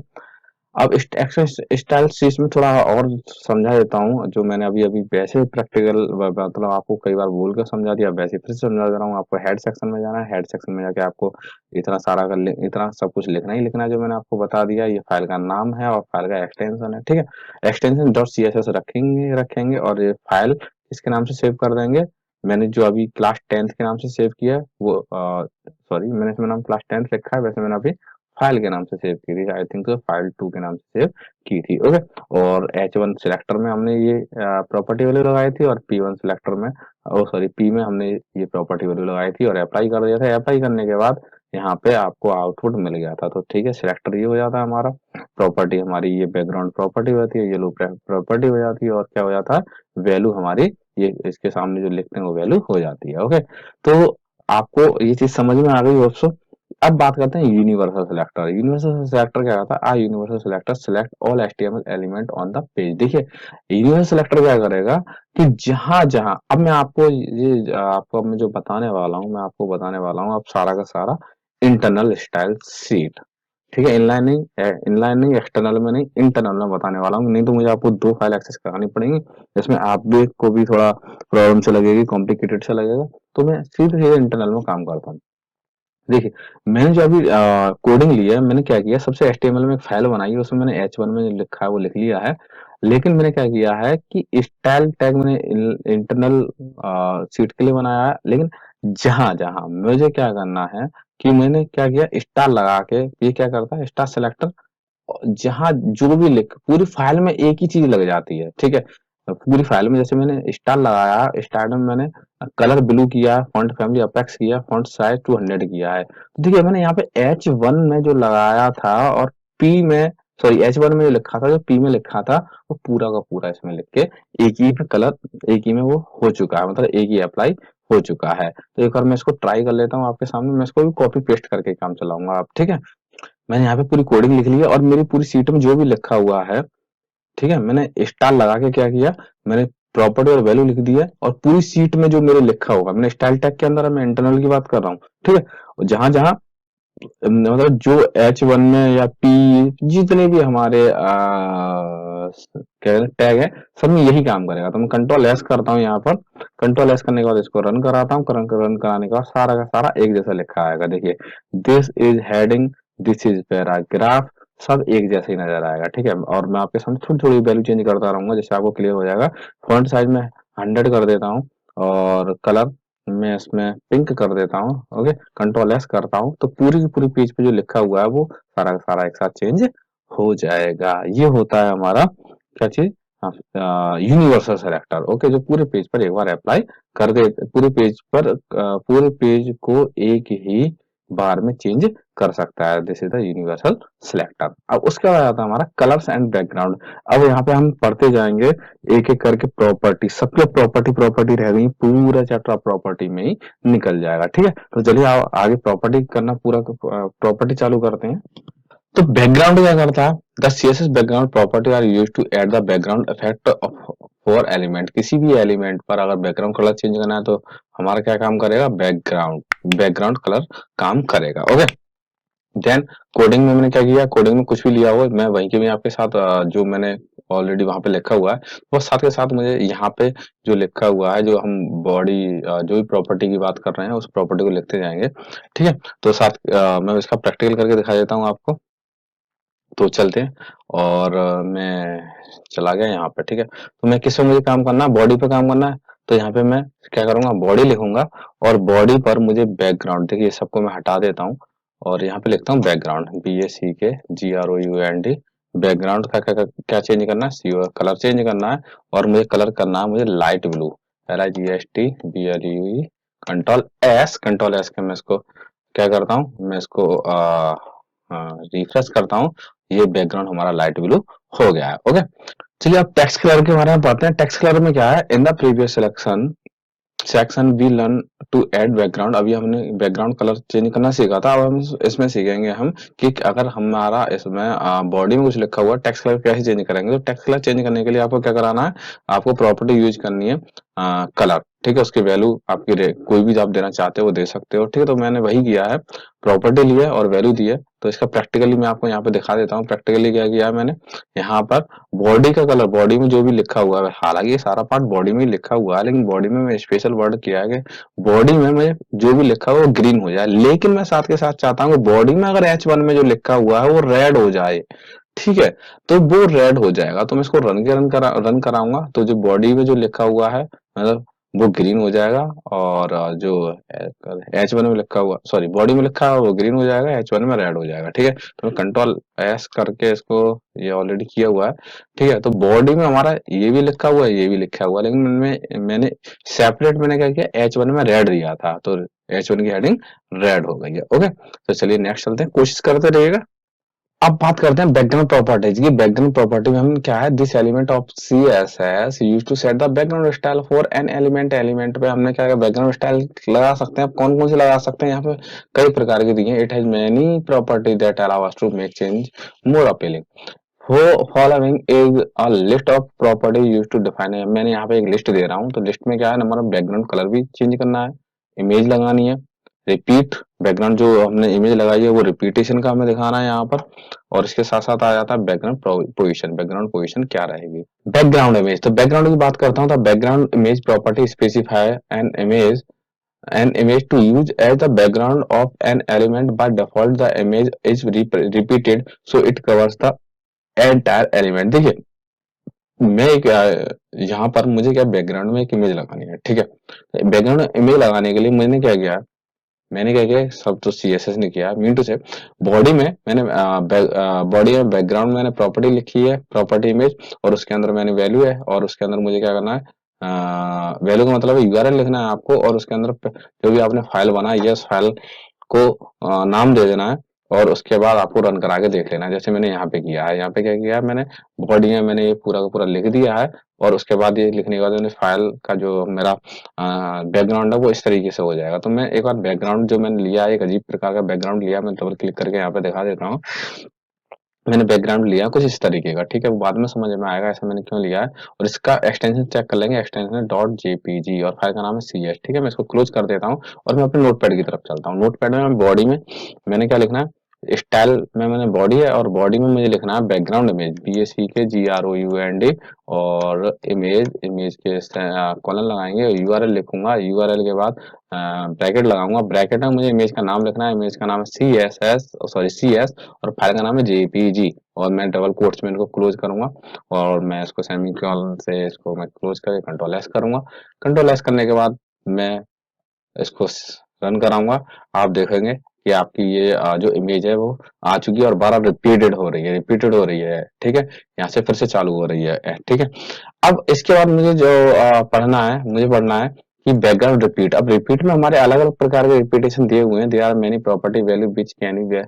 अब स्टाइल शीट में थोड़ा और समझा देता हूँ, जो मैंने अभी अभी वैसे प्रैक्टिकल मतलब आपको कई बार बोल कर समझा दिया, वैसे फिर से समझा दे रहा हूँ। आपको हेड सेक्शन में जाना है। हेड सेक्शन में जाके आपको इतना सारा इतना सब कुछ लिखना ही लिखना है जो मैंने आपको बता दिया। ये फाइल का नाम है और फाइल का एक्सटेंशन है, ठीक है। Extension dot C S S रखेंगे रखेंगे और ये फाइल इसके नाम से सेव कर देंगे। मैंने जो अभी क्लास 10th के नाम से सेव किया है वो सॉरी, मैंने इसमें नाम क्लास 10th लिखा है, वैसे मैंने अभी फाइल के नाम से सेव की थी, आई थिंक फाइल 2 के नाम से सेव की थी। ओके, और H1 सिलेक्टर में हमने ये प्रॉपर्टी वैल्यू लगाई थी और P1 सिलेक्टर में, ओ सॉरी, P में हमने ये प्रॉपर्टी वैल्यू लगाई थी और अप्लाई कर दिया था। अप्लाई करने के बाद यहाँ पे आपको आउटपुट मिल गया था। तो ठीक है, सिलेक्टर ये हो जाता है हमारा। प्रॉपर्टी हमारी ये बैकग्राउंड प्रॉपर्टी होती है, येलो प्रॉपर्टी हो जाती है और क्या हो जाता है, वैल्यू हमारी ये इसके सामने जो लिखते हैं वो वैल्यू हो जाती है। ओके, तो आपको ये चीज समझ में आ गई होप। अब बात करते हैं यूनिवर्सल सिलेक्टर। यूनिवर्सल सिलेक्टर क्या करता है, uh universal selector select all HTML element on the page. देखिए, यूनिवर्सल सिलेक्टर क्या करेगा कि जहां जहां, अब मैं आपको ये आपको अब मैं जो बताने वाला हूं, मैं आपको बताने वाला हूं अब सारा का सारा इंटरनल स्टाइल सीट, ठीक है। इनलाइन नहीं, एक्सटर्नल में नहीं, इंटरनल में बताने वाला हूँ। नहीं तो मुझे आपको दो फाइल एक्सेस करानी पड़ेगी, जिसमें आप भी को भी थोड़ा प्रॉब्लम से लगेगी, कॉम्प्लिकेटेड से लगेगा। तो मैं सीधे सीधे इंटरनल में काम करता हूँ। देखिए, मैंने जो अभी कोडिंग लिया है, मैंने क्या किया, सबसे एचटीएमएल में एक फाइल बनाई है, उसमें मैंने H1 में जो लिखा है वो लिख लिया है। लेकिन मैंने क्या किया है कि स्टाइल टैग मैंने इंटरनल सीट के लिए बनाया है। लेकिन जहां जहां मुझे क्या करना है कि मैंने क्या किया, स्टार लगा के, ये क्या करता है स्टार सेलेक्टर, जहां जो भी लिख पूरी फाइल में एक ही चीज लग जाती है, ठीक है। पूरी फाइल में जैसे मैंने स्टार लगाया, स्टार में मैंने कलर ब्लू किया, फॉन्ट फैमिली अपेक्स किया, फॉन्ट साइज 200 किया है। तो देखिए, मैंने यहाँ पे H1 में जो लगाया था और P में, सॉरी H1 में जो लिखा था, जो P में लिखा था, वो पूरा का पूरा इसमें लिख के एक ही में कलर, एक ही में वो हो चुका है, मतलब एक ही अप्लाई हो चुका है। तो एक बार मैं इसको ट्राई कर लेता हूँ आपके सामने। मैं इसको भी कॉपी पेस्ट करके काम चलाऊंगा आप, ठीक है। मैंने यहाँ पे पूरी कोडिंग लिख ली है और मेरी पूरी सीट में जो भी लिखा हुआ है, ठीक है, मैंने स्टार लगा के क्या किया, मैंने प्रॉपर्टी और वैल्यू लिख दी है और पूरी सीट में जो मेरे लिखा होगा, मैंने स्टाइल टैग के अंदर है, मैं इंटरनल की बात कर रहा हूँ, ठीक है। और जहां जहां मतलब जो H1 में या P, जितने भी हमारे टैग है, सब में यही काम करेगा। तो मैं कंट्रोल एस करता हूँ यहाँ पर। कंट्रोल एस करने के बाद इसको रन कराता हूँ। रन कराने के बाद सारा का सारा एक जैसा लिखा आएगा। देखिए, this is heading, this is paragraph, सब एक जैसे ही नजर आएगा, ठीक है। और मैं आपके सामने थोड़ी थोड़ी वैल्यू चेंज करता रहूंगा, जैसे आपको क्लियर हो जाएगा। फॉन्ट साइज में 100 कर देता हूँ और कलर मैं इसमें पिंक कर देता हूँ। ओके, कंट्रोल एस करता हूँ तो पूरी की पूरी पेज पे जो लिखा हुआ है वो सारा का सारा एक साथ चेंज हो जाएगा। ये होता है हमारा क्या चीज, यूनिवर्सल सेलेक्टर। ओके, जो पूरे पेज पर एक बार अप्लाई कर दे, पूरे पेज पर पूरे पेज को एक ही बार में चेंज कर सकता है। This is the universal selector. अब उसके बाद आता है हमारा कलर्स एंड बैकग्राउंड। अब यहाँ पे हम पढ़ते जाएंगे एक एक करके प्रॉपर्टी, सबके प्रॉपर्टी प्रॉपर्टी रह गई, पूरा चैप्टर प्रॉपर्टी में ही निकल जाएगा, ठीक है। तो चलिए आगे प्रॉपर्टी करना, पूरा प्रॉपर्टी चालू करते हैं। तो बैकग्राउंड क्या करता है, the CSS background property are use to add the background effect for element. किसी भी एलिमेंट पर अगर बैकग्राउंड कलर चेंज करना है तो हमारा क्या काम करेगा, बैकग्राउंड कलर काम करेगा। ओके, देन कोडिंग में मैंने क्या किया, कोडिंग में कुछ भी लिया हुआ मैं वहीं के भी आपके साथ जो मैंने ऑलरेडी वहां पे लिखा हुआ है वो साथ के साथ मुझे यहाँ पे जो लिखा हुआ है, जो हम बॉडी जो भी प्रॉपर्टी की बात कर रहे हैं उस प्रॉपर्टी को लिखते जाएंगे, ठीक है। तो साथ मैं इसका प्रैक्टिकल करके दिखा देता हूँ आपको। तो चलते हैं और मैं चला गया यहाँ पे, ठीक है। तो मैं किस पे मुझे काम करना है, बॉडी पे काम करना है। तो यहाँ पे मैं क्या करूंगा, बॉडी लिखूंगा और बॉडी पर मुझे बैकग्राउंड, देखिए सबको मैं हटा देता हूँ और यहाँ पे लिखता हूँ बैकग्राउंड, BACKGROUND। बैकग्राउंड का क्या चेंज करना है, कलर चेंज करना है और मुझे कलर करना है मुझे light blue, LIGHTBLUE। Control S के मैं इसको क्या करता हूँ, मैं इसको रिफ्रेश करता हूँ, ये बैकग्राउंड हमारा लाइट ब्लू हो गया है। ओके, चलिए अब टेक्स्ट कलर के बारे में बात हैं। टेक्स्ट कलर में क्या है, in the previous section we learn to add background. अभी हमने बैकग्राउंड कलर चेंज करना सीखा था, अब हम इसमें सीखेंगे हम कि अगर हमारा इसमें बॉडी में कुछ लिखा हुआ टेक्स्ट कलर कैसे चेंज करेंगे। तो टेक्स्ट कलर चेंज करने के लिए आपको क्या कराना है, आपको प्रॉपर्टी यूज करनी है कलर, ठीक है। उसकी वैल्यू आपकी कोई भी आप देना चाहते हो वो दे सकते हो, ठीक है। तो मैंने वही किया है, प्रॉपर्टी ली है और वैल्यू दी है। तो इसका प्रैक्टिकली मैं आपको यहाँ पे दिखा देता हूँ। प्रैक्टिकली क्या किया है मैंने, यहाँ पर बॉडी का कलर, बॉडी में जो भी लिखा हुआ है, हालांकि ये सारा पार्ट बॉडी में ही लिखा हुआ है, लेकिन बॉडी में मैं स्पेशल वर्ड किया है कि बॉडी में मैं जो भी लिखा हुआ वो ग्रीन हो जाए, लेकिन मैं साथ के साथ चाहता हूँ बॉडी में अगर H1 में जो लिखा हुआ है वो रेड हो जाए, ठीक है। तो वो रेड हो जाएगा, तो मैं इसको रन कराऊंगा, तो जो बॉडी में जो लिखा हुआ है मतलब वो ग्रीन हो जाएगा, और जो H1 में लिखा हुआ, सॉरी बॉडी में लिखा है वो ग्रीन हो जाएगा, H1 में रेड हो जाएगा, ठीक है। तो मैं कंट्रोल एस करके इसको, ये ऑलरेडी किया हुआ है, ठीक है। तो बॉडी में हमारा ये भी लिखा हुआ है, ये भी लिखा हुआ है, लेकिन मैंने सेपरेट मैंने क्या किया, H1 में रेड दिया था, तो H1 की हेडिंग रेड हो गई है। ओके, तो चलिए नेक्स्ट चलते हैं, कोशिश करते रहिएगा। अब बात करते हैं बैकग्राउंड प्रॉपर्टीज की। बैकग्राउंड प्रॉपर्टी में हम क्या है, this element of CSS use to set the background style for an element. Element पे हमने क्या बैकग्राउंड स्टाइल लगा सकते हैं, कौन कौन से लगा सकते हैं, यहाँ पे कई प्रकार के दिए हैं। It has many property that allow us to make change more appealing. Following is a list of property use to define. मैंने यहाँ पे एक लिस्ट दे रहा हूँ, तो लिस्ट में क्या है, हमारा बैकग्राउंड कलर भी चेंज करना है, इमेज लगानी है, रिपीट बैकग्राउंड जो हमने इमेज लगाई है वो रिपीटेशन का हमें दिखाना है यहाँ पर, और इसके साथ साथ आ जाता है बैकग्राउंड पोजीशन। बैकग्राउंड पोजीशन क्या रहेगी, बैकग्राउंड इमेज। तो बैकग्राउंड की बात करता हूँ, तो background image property specify an image to use as the background of an element. By default the image is repeated so it covers the entire element. देखिए मैं एक यहाँ पर मुझे क्या बैकग्राउंड में एक इमेज लगानी है, ठीक है। बैकग्राउंड इमेज लगाने के लिए मैंने क्या किया, सब तो CSS ने किया। मीन टू से बॉडी में मैंने बॉडी में बैकग्राउंड मैंने प्रॉपर्टी लिखी है, प्रॉपर्टी इमेज, और उसके अंदर मैंने वैल्यू है, और उसके अंदर मुझे क्या करना है, वैल्यू का मतलब URL लिखना है आपको, और उसके अंदर जो भी आपने फाइल बनाई है उस फाइल को नाम दे देना है, और उसके बाद आपको रन करा के देख लेना है, जैसे मैंने यहाँ पे किया है। यहाँ पे क्या किया है मैंने, बॉडी में मैंने ये पूरा का पूरा लिख दिया है, और उसके बाद ये लिखने के बाद मैंने फाइल का जो मेरा बैकग्राउंड है वो इस तरीके से हो जाएगा। तो मैं एक बार बैकग्राउंड जो मैंने लिया है, एक अजीब प्रकार का बैकग्राउंड लिया, मैं डबल क्लिक करके यहाँ पे दिखा देता हूँ। मैंने बैकग्राउंड लिया कुछ इस तरीके का, ठीक है। वो बाद में समझ में आएगा ऐसा मैंने क्यों लिया है, और इसका एक्सटेंशन चेक कर लेंगे। एक्सटेंशन है .jpg और फाइल का नाम है CS, ठीक है। मैं इसको क्लोज कर देता हूँ और मैं अपने नोटपैड की तरफ चलता हूँ। नोटपैड में बॉडी में मैंने क्या लिखना है, स्टाइल में मैंने बॉडी है, और बॉडी में मुझे लिखना है बैकग्राउंड इमेज, BACKGROUND, और इमेज के कॉलन लगाएंगे, URL लिखूंगा, URL के बाद ब्रैकेट लगाऊंगा, ब्रैकेट में मुझे इमेज का नाम लिखना है, इमेज का नाम है CS, और फाइल का नाम है JPG, और मैं डबल कोट्स में इनको क्लोज करूंगा, और मैं इसको सेमीकोलन से इसको मैं क्लोज करके कंट्रोल एस करूंगा। कंट्रोल एस करने के बाद मैं इसको रन कराऊंगा। आप देखेंगे कि आपकी ये जो इमेज है वो आ चुकी है, और बार रिपीटेड हो रही है, ठीक है। यहाँ से फिर से चालू हो रही है, ठीक है। अब इसके बाद मुझे जो पढ़ना है कि बैकग्राउंड रिपीट। अब रिपीट में हमारे अलग अलग प्रकार के रिपीटेशन दिए हुए हैं। There are many property value which can be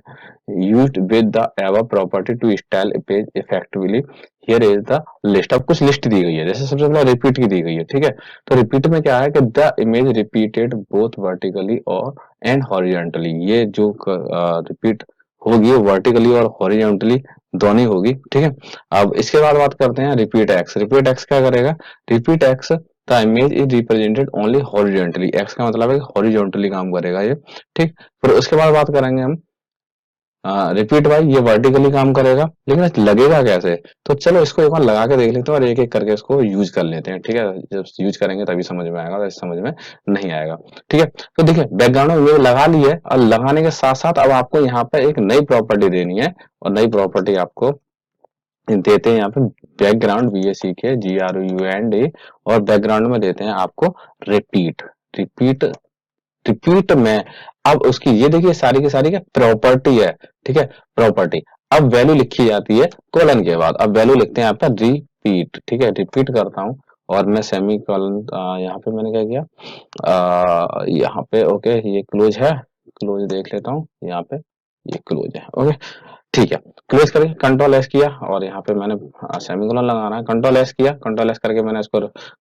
used with the above property to style a page effectively. Here is the list. अब कुछ लिस्ट दी गई है, जैसे सबसे पहले रिपीट की दी गई है, ठीक है। तो रिपीट में क्या है कि the image repeated both vertically और एंड हॉरिजॉन्टली। ये जो रिपीट होगी वर्टिकली और हॉरिजॉन्टली दोनों ही होगी, ठीक है। अब इसके बाद बात करते हैं रिपीट एक्स। रिपीट एक्स क्या करेगा, repeat x the image is represented only horizontally. X का मतलब है हॉरिजॉन्टली काम करेगा ये, ठीक। फिर उसके बाद बात करेंगे हम रिपीट वाई, ये वर्टिकली काम करेगा, लेकिन लगेगा कैसे, तो चलो इसको एक बार लगा के देख लेते हैं और एक एक करके इसको यूज कर लेते हैं, ठीक है। जब यूज करेंगे तभी समझ में आएगा, तो समझ में नहीं आएगा, ठीक है। तो देखिए बैकग्राउंड में ये लगा ली है, और लगाने के साथ साथ अब आपको यहाँ पे एक नई प्रॉपर्टी देनी है, और नई प्रॉपर्टी आपको देते हैं यहाँ पे बैकग्राउंड BACK GROUND और बैकग्राउंड में देते हैं आपको रिपीट। रिपीट रिपीट में अब उसकी ये देखिए सारी की सारी क्या प्रॉपर्टी है, ठीक है, प्रॉपर्टी। अब वैल्यू लिखी जाती है कोलन के बाद, अब वैल्यू लिखते हैं आपका रिपीट, ठीक है, रिपीट करता हूँ और मैं सेमी कॉलन यहाँ पे मैंने क्या किया, यहाँ पे ओके ये क्लोज है, क्लोज देख लेता हूँ यहाँ पे, ये क्लोज है ओके, ठीक है। क्लोज करके कंट्रोल एस किया और यहाँ पे मैंने सेमीकोलन लगाना है, कंट्रोल एस किया, कंट्रोल एस करके मैंने इसको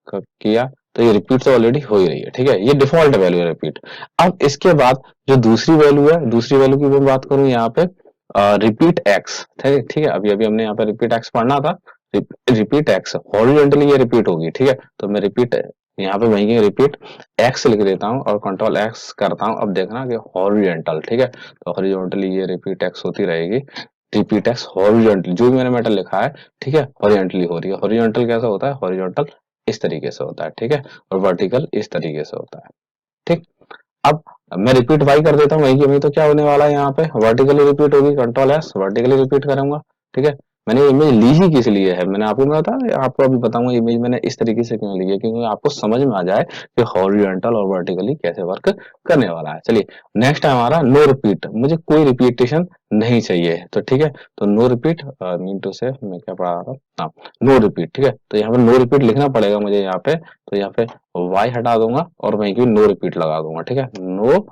किया, तो ये रिपीट तो ऑलरेडी हो ही रही है, ठीक है, ये डिफॉल्ट वैल्यू है रिपीट। अब इसके बाद जो दूसरी वैल्यू है, दूसरी वैल्यू की मैं बात करूं यहाँ पे रिपीट एक्स, ठीक है, अभी अभी हमने यहाँ पे रिपीट एक्स पढ़ना था, रिपीट एक्स हॉरिजॉन्टली ये रिपीट होगी, ठीक है, तो मैं रिपीट यहाँ पे वहीं रिपीट एक्स लिख देता हूँ और कंट्रोल एक्स करता हूँ। अब देखना कि हॉरिजॉन्टल, ठीक है, तो हॉरिजॉन्टली ये रिपीट एक्स होती रहेगी, रिपीट एक्स हॉरिजॉन्टली, जो भी मैंने मेटल लिखा है, ठीक है, हॉरिजॉन्टली हो रही है। हॉरिजॉन्टल कैसा होता है, हॉरिजॉन्टल इस तरीके से होता है, ठीक है, और वर्टिकल इस तरीके से होता है, ठीक। अब मैं रिपीट वाई कर देता हूँ वही की वही, तो क्या होने वाला है यहाँ पे वर्टिकली रिपीट होगी, कंट्रोल एस वर्टिकली रिपीट करूंगा, ठीक है। मैंने इमेज ली ही किस लिए है, मैंने आपको बताया, आपको अभी बताऊंगा इमेज मैंने इस तरीके से क्यों ली है, क्योंकि आपको समझ में आ जाए कि हॉरिजॉन्टल और वर्टिकली कैसे वर्क करने वाला है। चलिए नेक्स्ट है हमारा नो रिपीट, मुझे कोई रिपीटेशन नहीं चाहिए, तो ठीक है, तो नो रिपीट मीन टू से मैं क्या पढ़ा रहा था, नो रिपीट, ठीक है, तो यहाँ पे नो रिपीट लिखना पड़ेगा मुझे यहाँ पे, तो यहाँ पे वाई हटा दूंगा और वहीं की नो रिपीट लगा दूंगा, ठीक है, नो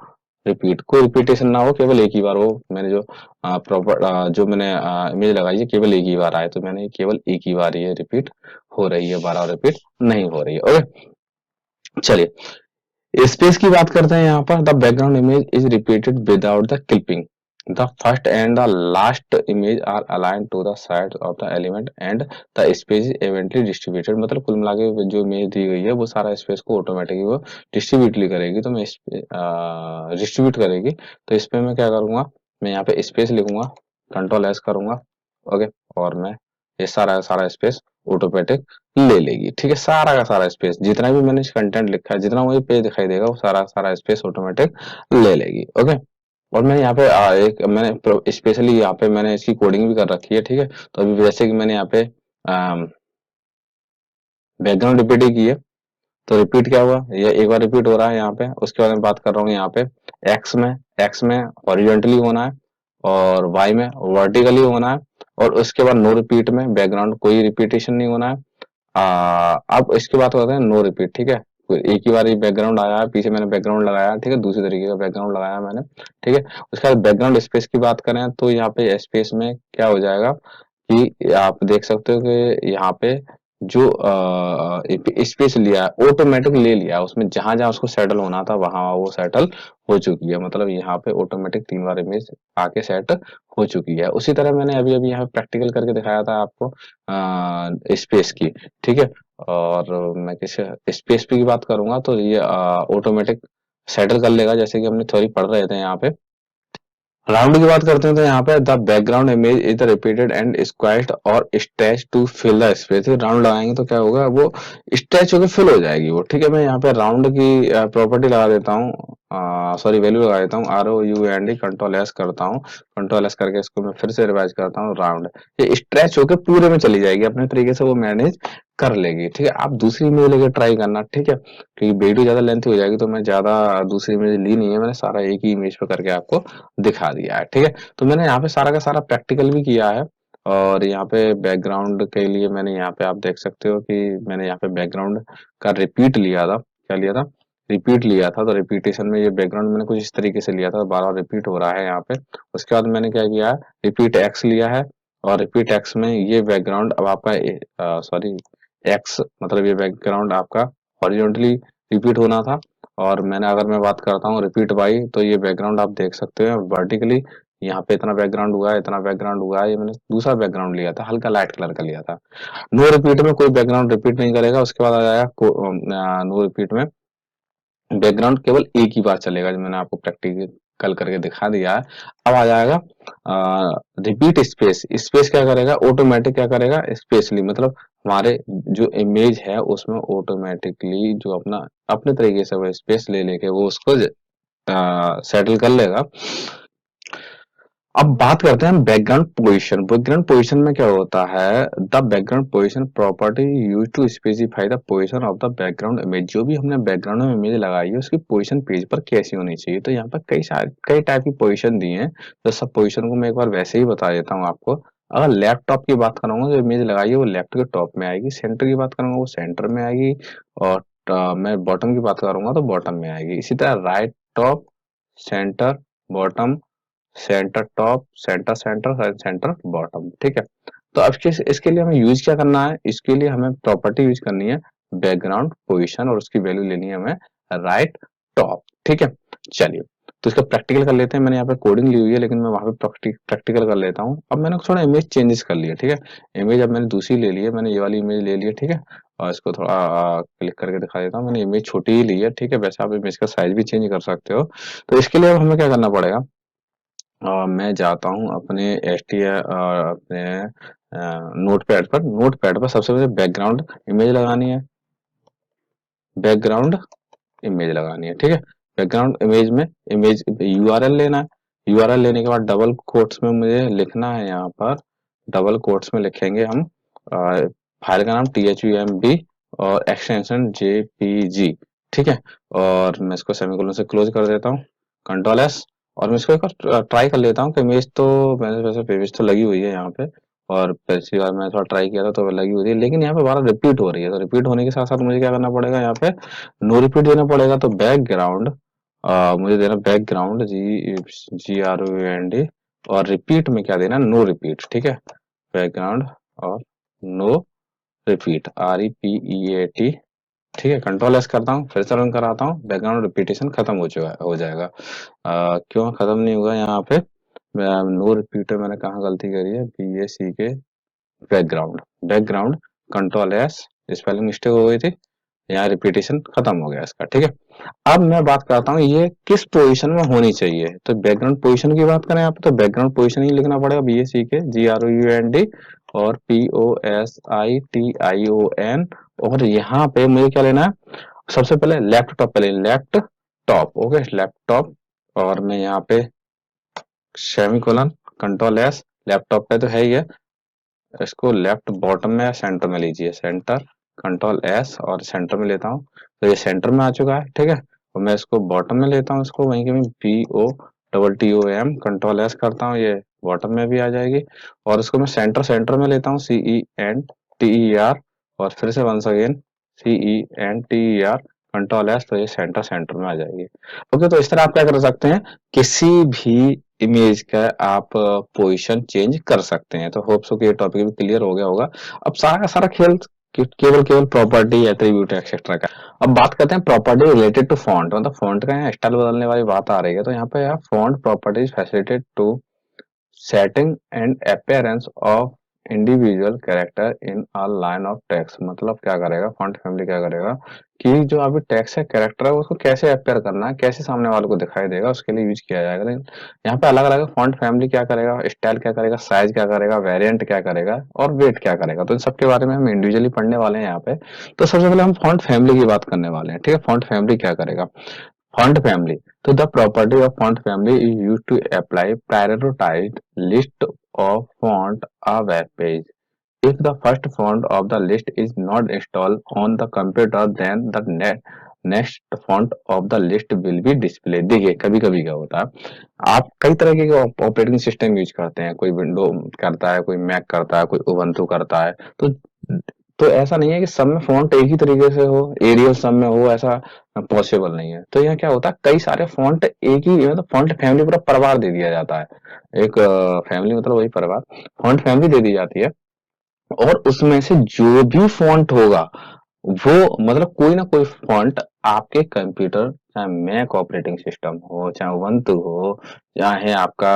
रिपीट, कोई रिपीटेशन ना हो, केवल एक ही बार हो, मैंने जो प्रॉपर जो मैंने इमेज लगाई है केवल एक ही बार आए, तो मैंने केवल एक ही बार ये रिपीट हो रही है, बार रिपीट नहीं हो रही है ओके। चलिए स्पेस की बात करते हैं यहाँ पर, the background image is repeated without the clipping, the first and the last image are align to the side of the element and the space is evenly distributed, मतलब कुल मिला के जो इमेज दी गई है वो सारा स्पेस को ऑटोमेटिकली वो डिस्ट्रीब्यूटली करेगी, तो मैं डिस्ट्रीब्यूट करेगी, तो इस पे मैं क्या करूंगा, मैं यहाँ पे स्पेस लिखूंगा, कंट्रोल एस करूंगा ओके, और मैं ये सारा सारा स्पेस ऑटोमेटिक ले लेगी, ठीक है, सारा का सारा स्पेस जितना भी मैंने कंटेंट लिखा है, जितना मुझे पेज दिखाई देगा वो सारा सारा स्पेस ऑटोमेटिक ले लेगी ओके। और मैंने यहाँ पे एक मैंने स्पेशली यहाँ पे मैंने इसकी कोडिंग भी कर रखी है, ठीक है, तो अभी जैसे कि मैंने यहाँ पे बैकग्राउंड रिपीट ही की है, तो रिपीट क्या हुआ, ये एक बार रिपीट हो रहा है यहाँ पे, उसके बाद मैं बात कर रहा हूँ यहाँ पे एक्स में हॉरिजॉन्टली होना है और वाई में वर्टिकली होना है, और उसके बाद नो रिपीट में बैकग्राउंड कोई रिपीटेशन नहीं होना है। अब इसके बाद होता है नो रिपीट, ठीक है, तो एक ही बार ये बैकग्राउंड आया है, पीछे मैंने बैकग्राउंड लगाया, ठीक है, दूसरी तरीके का बैकग्राउंड लगाया मैंने, ठीक है। उसके बाद बैकग्राउंड स्पेस की बात करें तो यहाँ पे स्पेस में क्या हो जाएगा कि आप देख सकते हो कि यहाँ पे जो स्पेस लिया है ऑटोमेटिक ले लिया है, उसमें जहां जहां उसको सेटल होना था वहां वो सेटल हो चुकी है, मतलब यहाँ पे ऑटोमेटिक 3 बार इमेज आके सेट हो चुकी है। उसी तरह मैंने अभी अभी यहाँ प्रैक्टिकल करके दिखाया था आपको स्पेस की, ठीक है, और मैं किस स्पेस की बात करूंगा तो ये ऑटोमेटिक सेटल कर लेगा, जैसे कि हमने थ्योरी पढ़ रहे थे यहाँ पे। राउंड की बात करते हैं तो यहाँ पे the background image is repeated and squished और stretch to fill the space, round लगाएंगे तो क्या होगा, वो स्ट्रेच होकर फिल हो जाएगी वो, ठीक है। मैं यहाँ पे राउंड की प्रॉपर्टी लगा देता हूँ, सॉरी वैल्यू लगा देता हूँ, ROUND, कंट्रोल एस करता हूँ, कंट्रोल एस करके इसको मैं फिर से रिवाइज करता हूँ, राउंड, ये स्ट्रेच होकर पूरे में चली जाएगी, अपने तरीके से वो मैनेज कर लेगी, ठीक है। आप दूसरी इमेज लेके ट्राई करना, ठीक है, क्योंकि वीडियो ज्यादा लेंथ हो जाएगी, तो मैं ज्यादा दूसरी इमेज ली नहीं है, मैंने सारा एक ही इमेज पे करके आपको दिखा दिया है, ठीक है। तो मैंने यहाँ पे सारा का सारा प्रैक्टिकल भी किया है, और यहाँ पे बैकग्राउंड के लिए मैंने यहाँ पे आप देख सकते हो कि मैंने यहाँ पे बैकग्राउंड का रिपीट लिया था, क्या लिया था, रिपीट लिया था, तो रिपीटेशन में ये बैकग्राउंड मैंने कुछ इस तरीके से लिया था, बार बार रिपीट हो रहा है यहाँ पे। उसके बाद मैंने क्या किया है, रिपीट एक्स लिया है, और रिपीट एक्स में ये बैकग्राउंड अब आपका सॉरी एक्स मतलब ये बैकग्राउंड आपका हॉरिजॉन्टली रिपीट होना था, और मैंने अगर मैं बात करता हूँ रिपीट बाई, तो ये बैकग्राउंड आप देख सकते हैं वर्टिकली यहाँ पे इतना बैकग्राउंड हुआ है, इतना बैकग्राउंड हुआ है, ये मैंने दूसरा बैकग्राउंड लिया था, हल्का लाइट कलर का लिया था। नो रिपीट में कोई बैकग्राउंड रिपीट नहीं करेगा, उसके बाद आ जाएगा नो रिपीट में बैकग्राउंड केवल एक ही बार चलेगा, जो मैंने आपको प्रैक्टिकल करके दिखा दिया है। अब आ जाएगा रिपीट स्पेस, स्पेस क्या करेगा, ऑटोमेटिक क्या करेगा, स्पेशली मतलब हमारे जो इमेज है उसमें ऑटोमेटिकली जो अपना अपने तरीके से वो स्पेस ले लेके वो उसको सेटल कर लेगा। अब बात करते हैं बैकग्राउंड पोजीशन। बैकग्राउंड पोजीशन में क्या होता है, the background position property use to specify the position of the background image. जो भी हमने बैकग्राउंड में इमेज लगाई है उसकी पोजीशन पेज पर कैसी होनी चाहिए। तो यहाँ पर कई टाइप की पोजीशन दी है। तो सब पोजीशन को मैं एक बार वैसे ही बता देता हूँ आपको। अगर लैपटॉप की बात करूंगा जो इमेज लगाई है वो लेफ्ट के टॉप में आएगी, सेंटर की बात करूंगा वो सेंटर में आएगी, और मैं बॉटम की बात करूंगा तो बॉटम में आएगी। इसी तरह right top, centre, bottom, centre top, centre centre, centre bottom, ठीक है। तो अब इसके लिए हमें यूज क्या करना है, इसके लिए हमें प्रॉपर्टी यूज करनी है बैकग्राउंड पोजीशन, और उसकी वैल्यू लेनी है हमें राइट टॉप, ठीक है। चलिए, तो इसका प्रैक्टिकल कर लेते हैं। मैंने यहाँ पे कोडिंग ली हुई है लेकिन मैं वहां पे प्रैक्टिकल कर लेता हूँ। अब मैंने थोड़ा इमेज चेंजेस कर लिया, ठीक है। इमेज अब मैंने दूसरी ले ली है, मैंने ये वाली इमेज ले ली है, ठीक है। और इसको थोड़ा क्लिक करके दिखा देता हूँ। मैंने इमेज छोटी ही ली है, ठीक है। वैसे आप इमेज का साइज भी चेंज कर सकते हो। तो इसके लिए अब हमें क्या करना पड़ेगा, मैं जाता हूँ अपने अपने नोटपैड पर सबसे पहले बैकग्राउंड इमेज लगानी है, बैकग्राउंड इमेज लगानी है, ठीक है। बैकग्राउंड इमेज में इमेज यूआरएल लेना है। यूआरएल लेने के बाद डबल कोट्स में मुझे लिखना है, यहाँ पर डबल कोट्स में लिखेंगे हम फाइल का नाम THUMB और एक्सटेंशन JPG, ठीक है। और मैं इसको सेमीकोलन से क्लोज कर देता हूँ, कंट्रोल एस। और मैं इसको एक बार ट्राई कर लेता हूँ कि इमेज तो मैंने वैसे इमेज तो लगी हुई है यहाँ पे, और पिछली बार मैंने थोड़ा ट्राई किया था तो लगी हुई थी, लेकिन यहाँ पे बार रिपीट हो रही है। तो रिपीट होने के साथ साथ मुझे क्या करना पड़ेगा, यहाँ पे नो रिपीट देना पड़ेगा। तो बैकग्राउंड मुझे देना बैकग्राउंड GROUND, और रिपीट में क्या देना, नो रिपीट, ठीक है। बैकग्राउंड और नो रिपीट, REPEAT, ठीक है। कंट्रोल एस करता हूँ, फिर से रन कराता हूँ, बैकग्राउंड रिपीटेशन खत्म हो जाएगा। क्यों खत्म नहीं हुआ यहाँ पे, नो रिपीट मैंने कहाँ गलती करी है, BACK background, background, control S, spelling mistake हो गई थी, यहाँ रिपीटेशन खत्म हो गया इसका, ठीक है। अब मैं बात करता हूँ ये किस पोजीशन में होनी चाहिए। तो बैकग्राउंड पोजीशन की बात करें यहाँ पे, तो बैकग्राउंड पोजीशन ही लिखना पड़ेगा, BACK GROUND और POSITION। और यहाँ पे मुझे क्या लेना है, सबसे पहले लेफ्ट टॉप पे लेफ्ट टॉप, ओके, लैपटॉप। और मैं यहाँ पे सेमीकोलन, कंट्रोल एस, लैपटॉप पे तो है ही है, इसको लेफ्ट बॉटम में या सेंटर में लीजिए, सेंटर, कंट्रोल एस और सेंटर में लेता हूँ। तो ये सेंटर में आ चुका है, ठीक है। और मैं इसको बॉटम में लेता हूँ, इसको वहीं के मैं BOTTOM कंट्रोल एस करता हूँ, ये बॉटम में भी आ जाएगी। और इसको मैं सेंटर सेंटर में लेता हूँ, CENTER, और फिर से once again CENTER control S, तो ये सेंटर सेंटर में आ जाएगी। ओके, तो इस तरह आप क्या कर सकते हैं, किसी भी इमेज का आप पोजीशन चेंज कर सकते हैं। तो होप सो कि ये टॉपिक भी क्लियर हो गया होगा। अब सारा का सारा खेल केवल केवल प्रॉपर्टी, एट्रीब्यूट एक्सेट्रा का। अब बात करते हैं प्रॉपर्टी रिलेटेड टू फॉन्ट, मतलब फॉन्ट का यहाँ स्टाइल बदलने वाली बात आ रही है। तो यहाँ पे font properties facilitate to setting and appearance of individual character in a line of text. मतलब क्या करेगा फॉन्ट फैमिली, क्या करेगा कि जो अभी टेक्स्ट है, कैरेक्टर है, उसको कैसे अपेयर करना है, कैसे सामने वाले को दिखाई देगा, उसके लिए यूज किया जाएगा। लेकिन यहाँ पे अलग अलग फॉन्ट फैमिली क्या करेगा, स्टाइल क्या करेगा, साइज क्या करेगा, वेरिएंट क्या करेगा, और वेट क्या करेगा। तो इन सबके बारे में हम इंडिविजुअली पढ़ने वाले हैं यहाँ पे। तो सबसे पहले हम फॉन्ट फैमिली की बात करने वाले हैं, ठीक है। फॉन्ट फैमिली क्या करेगा, font family. So the property of font family is used to apply prioritized list of font a web page. If the first font of the list is not installed on the computer, then the next font of the list will be displayed. देखिए कभी कभी क्या होता है, आप कई तरह के ऑपरेटिंग सिस्टम यूज करते हैं, कोई विंडो करता है, कोई मैक करता है, कोई उबंटू करता है। तो ऐसा नहीं है कि सब में फॉन्ट एक ही तरीके से हो, एरियल सब में हो, ऐसा पॉसिबल नहीं है। तो यहाँ क्या होता है, कई सारे फॉन्ट एक ही, मतलब फॉन्ट फैमिली पूरा परिवार दे दिया जाता है। एक फैमिली मतलब वही परिवार, फॉन्ट फैमिली दे दी जाती है। और उसमें से जो भी फॉन्ट होगा वो, मतलब कोई ना कोई फॉन्ट आपके कंप्यूटर, चाहे मैक ऑपरेटिंग सिस्टम हो, चाहे उबंटू हो, चाहे आपका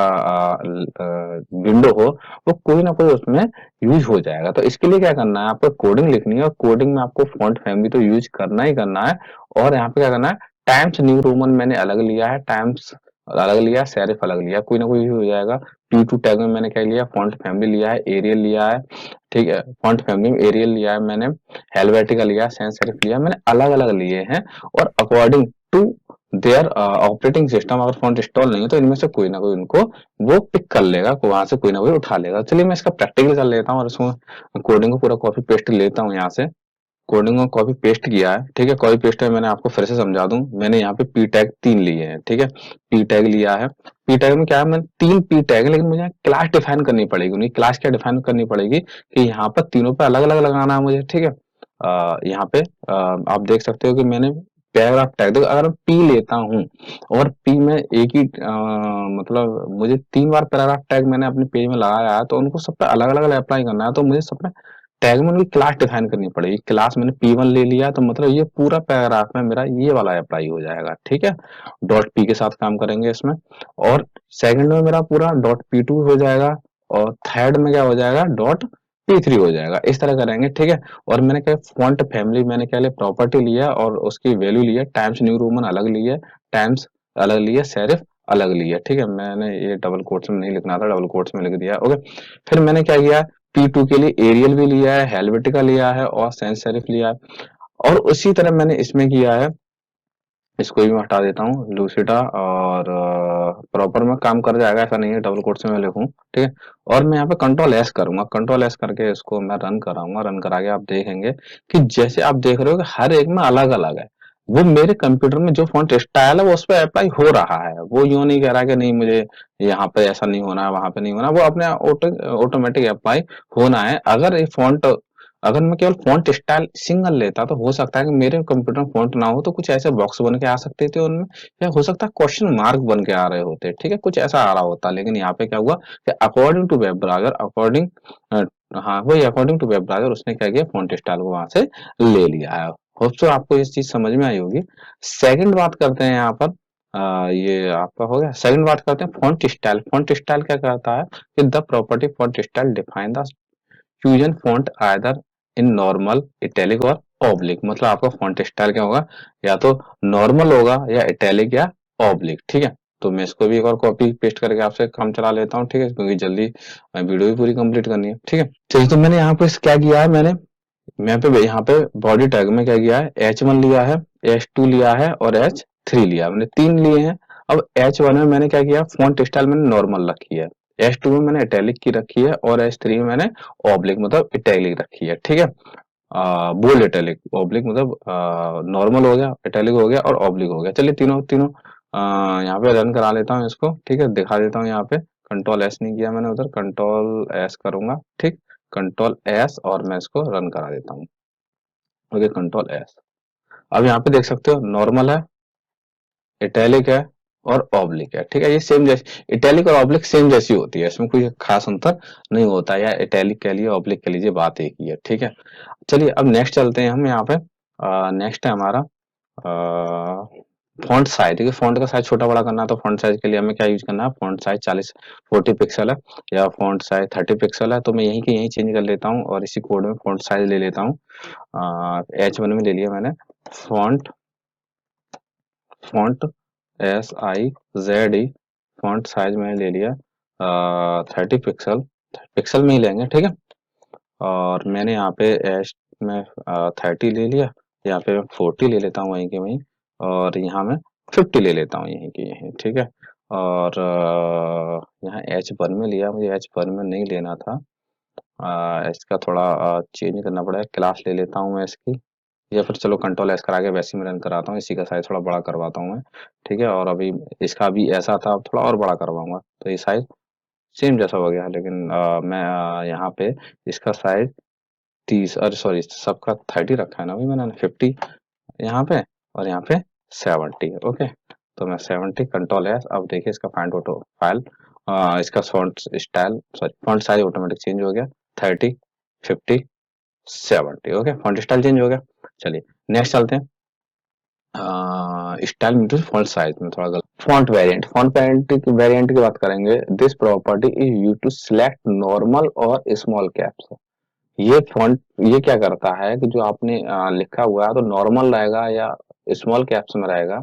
विंडो हो, वो कोई ना कोई उसमें यूज हो जाएगा। तो इसके लिए क्या करना है, आपको कोडिंग लिखनी है, और कोडिंग में आपको फॉन्ट फैमिली तो यूज करना ही करना है। और यहाँ पे क्या करना है, टाइम्स न्यू रोमन मैंने अलग लिया है, टाइम्स अलग लिया, सेरिफ अलग लिया, कोई ना कोई हो जाएगा। P2 टैग में मैंने क्या लिया, फॉन्ट फैमिली लिया है, एरियल लिया है, ठीक है। फॉन्ट फैमिली में एरियल लिया है मैंने, हेलवेटिका लिया, सैंस सेरिफ लिया, मैंने अलग अलग लिए हैं। और according to their operating system, अगर फॉन्ट इंस्टॉल नहीं है तो इनमें से कोई ना कोई उनको वो पिक कर लेगा, वहां से कोई ना कोई उठा लेगा। चलिए मैं इसका प्रैक्टिकल कर लेता हूँ और इसको कोडिंग को पूरा कॉपी पेस्ट लेता हूँ यहाँ से। कोडिंग को कॉपी पेस्ट किया है, ठीक है। कॉपी पेस्ट है, मैंने आपको फिर से समझा दूं, मैंने यहाँ पे पी टैग 3 लिए हैं, ठीक है। पी टैग लिया है। पी टैग में क्या है, मैंने 3 पी टैग है, लेकिन मुझे क्लास डिफाइन करनी पड़ेगी। उनकी क्लास क्या डिफाइन करनी पड़ेगी कि यहाँ पर तीनों पे अलग अलग लगाना है मुझे, ठीक है। यहाँ पे आप देख सकते हो कि मैंने पैराग्राफ टैग, देखो अगर मैं पी लेता हूँ और पी में एक ही मतलब मुझे 3 बार पैराग्राफ टैग मैंने अपने पेज में लगाया है, तो उनको सब पे अलग अलग अप्लाई करना है, तो मुझे सब पे टैग में उनकी क्लास डिफाइन करनी पड़ेगी। क्लास मैंने P1 ले लिया, तो मतलब ये पूरा पैराग्राफ में मेरा ये वाला अप्लाई हो जाएगा, ठीक है। डॉट पी के साथ काम करेंगे इसमें। और सेकंड में मेरा पूरा डॉट P2 हो जाएगा, और थर्ड में क्या हो जाएगा, डॉट P3 हो जाएगा। इस तरह करेंगे, ठीक है। और मैंने क्या फॉन्ट फैमिली मैंने क्या लिया, प्रॉपर्टी लिया और उसकी वैल्यू लिया, टाइम्स न्यू रोमन अलग लिया, टाइम्स अलग लिया, सेरिफ अलग लिया, ठीक है। मैंने ये डबल कोट्स में नहीं लिखना था, डबल कोट्स में लिख दिया, ओके। फिर मैंने क्या किया, P2 के लिए एरियल भी लिया है, हेल्वेटिका लिया है और सैंस सेरिफ लिया है। और उसी तरह मैंने इसमें किया है, इसको भी मैं हटा देता हूँ, लूसिडा, और प्रॉपर में काम कर जाएगा, ऐसा नहीं है डबल कोट से मैं लिखूं, ठीक है। और मैं यहाँ पे कंट्रोल एस करूंगा, कंट्रोल एस करके इसको मैं रन कराऊंगा। रन करा के आप देखेंगे कि जैसे आप देख रहे हो कि हर एक में अलग अलग है। वो मेरे कंप्यूटर में जो फॉन्ट स्टाइल है वो उस पर अप्लाई हो रहा है, वो यूं नहीं कह रहा कि नहीं मुझे यहाँ पे ऐसा नहीं होना है, वहां पे नहीं होना, वो अपने ऑटोमेटिक अप्लाई होना है। अगर ये फॉन्ट, अगर मैं केवल फॉन्ट स्टाइल सिंगल लेता तो हो सकता है कि मेरे कंप्यूटर में फॉन्ट ना हो, तो कुछ ऐसे बॉक्स बन के आ सकते थे उनमें, या हो सकता है क्वेश्चन मार्क बन के आ रहे होते, ठीक है, कुछ ऐसा आ रहा होता। लेकिन यहाँ पे क्या हुआ कि according to web browser, according, हाँ वही अकॉर्डिंग टू वेब ब्राउजर, उसने क्या किया, फॉन्ट स्टाइल को वहां से ले लिया है। होप सो आपको ये चीज समझ में आई होगी। सेकंड बात करते हैं यहाँ पर, ये आपका हो गया। सेकंड बात करते हैं फॉन्ट स्टाइल। फॉन्ट स्टाइल क्या करता है कि the property font style define the fusion font either in normal, italic और ऑब्लिक। मतलब आपका फॉन्ट स्टाइल क्या होगा, या तो नॉर्मल होगा या इटैलिक या ऑब्लिक, ठीक है। तो मैं इसको भी एक और कॉपी पेस्ट करके आपसे काम चला लेता हूँ, ठीक है, क्योंकि जल्दी वीडियो भी पूरी कंप्लीट करनी है, ठीक है। चलिए, तो मैंने यहाँ पे क्या किया है, मैंने यहाँ पे बॉडी टैग में क्या किया है, H1 लिया है, H2 लिया है और H3 लिया है, मैंने 3 लिए हैं। अब H1 में मैंने क्या किया, फॉन्ट स्टाइल मैंने नॉर्मल रखी है, H2 में मैंने इटैलिक की रखी है और H3 में मैंने ऑब्लिक मतलब इटैलिक रखी है, ठीक है। बोल्ड इटैलिक, ऑब्लिक मतलब नॉर्मल हो गया, इटैलिक हो गया और ऑब्लिक हो गया। चलिए तीनों तीनों यहाँ पे रन करा लेता हूँ इसको, ठीक है, दिखा देता हूँ। यहाँ पे कंट्रोल एस नहीं किया मैंने, उधर कंट्रोल एस करूंगा, ठीक। कंट्रोल एस और मैं इसको रन करा देता हूँ, ओके, कंट्रोल एस। अब यहाँ पे देख सकते हो नॉर्मल है, इटैलिक है और ऑब्लिक है, ठीक है। ये सेम जैसी, इटैलिक और ऑब्लिक सेम जैसी होती है, इसमें कोई खास अंतर नहीं होता, या इटैलिक कह लिए ऑब्लिक कह लीजिए, बात एक ही है, ठीक है। चलिए अब नेक्स्ट चलते हैं हम यहाँ पे। नेक्स्ट है हमारा फॉन्ट साइज। देखिए फॉन्ट का साइज छोटा बड़ा करना है, तो फॉन्ट साइज के लिए हमें क्या यूज करना है, फॉन्ट साइज 40 पिक्सल है या फॉन्ट साइज 30 पिक्सल है, तो मैं यहीं के यहीं चेंज कर लेता हूँ और इसी कोड में फॉन्ट साइज ले लेता हूँ। H1 में ले लिया मैंने font, font SIZE, font size मैंने ले लिया 30 पिक्सल, पिक्सल में ही लेंगे, ठीक है। और मैंने यहाँ पे एच में 30 ले लिया, यहाँ पे मैं 40 ले लेता हूँ वहीं के वहीं, और यहाँ मैं 50 ले लेता हूँ यहीं के यहीं, ठीक है। और यहाँ H1 में लिया, मुझे H1 में नहीं लेना था, इसका थोड़ा चेंज करना पड़ेगा, क्लास ले लेता हूँ मैं इसकी, या फिर चलो कंट्रोल एस करा के वैसे ही मैं रन कराता हूँ, इसी का साइज थोड़ा बड़ा करवाता हूँ मैं, ठीक है। और अभी इसका भी ऐसा था, अब थोड़ा और बड़ा करवाऊंगा, तो ये साइज सेम जैसा हो गया, लेकिन मैं यहाँ पे इसका साइज 30, अरे सॉरी, सबका 30 रखा है ना अभी मैंने, 50 यहाँ पे और यहाँ पे 70, ओके। तो मैं 70 कंट्रोल है। अब देखिए इसका फाइंड ऑटो फाइल, इसका font style, sorry font size automatic change हो गया, 30, 50, 70, ओके, फॉन्ट स्टाइल चेंज हो गया। चलिए नेक्स्ट चलते हैं। स्टाइल में फॉन्ट साइज में थोड़ा गलत, फॉन्ट वेरिएंट, फॉन्ट वेरिएंट की बात करेंगे। This property is use to select normal और स्मॉल कैप्स। ये फॉन्ट, ये क्या करता है कि जो आपने लिखा हुआ है तो नॉर्मल रहेगा या स्मॉल कैप्स में रहेगा।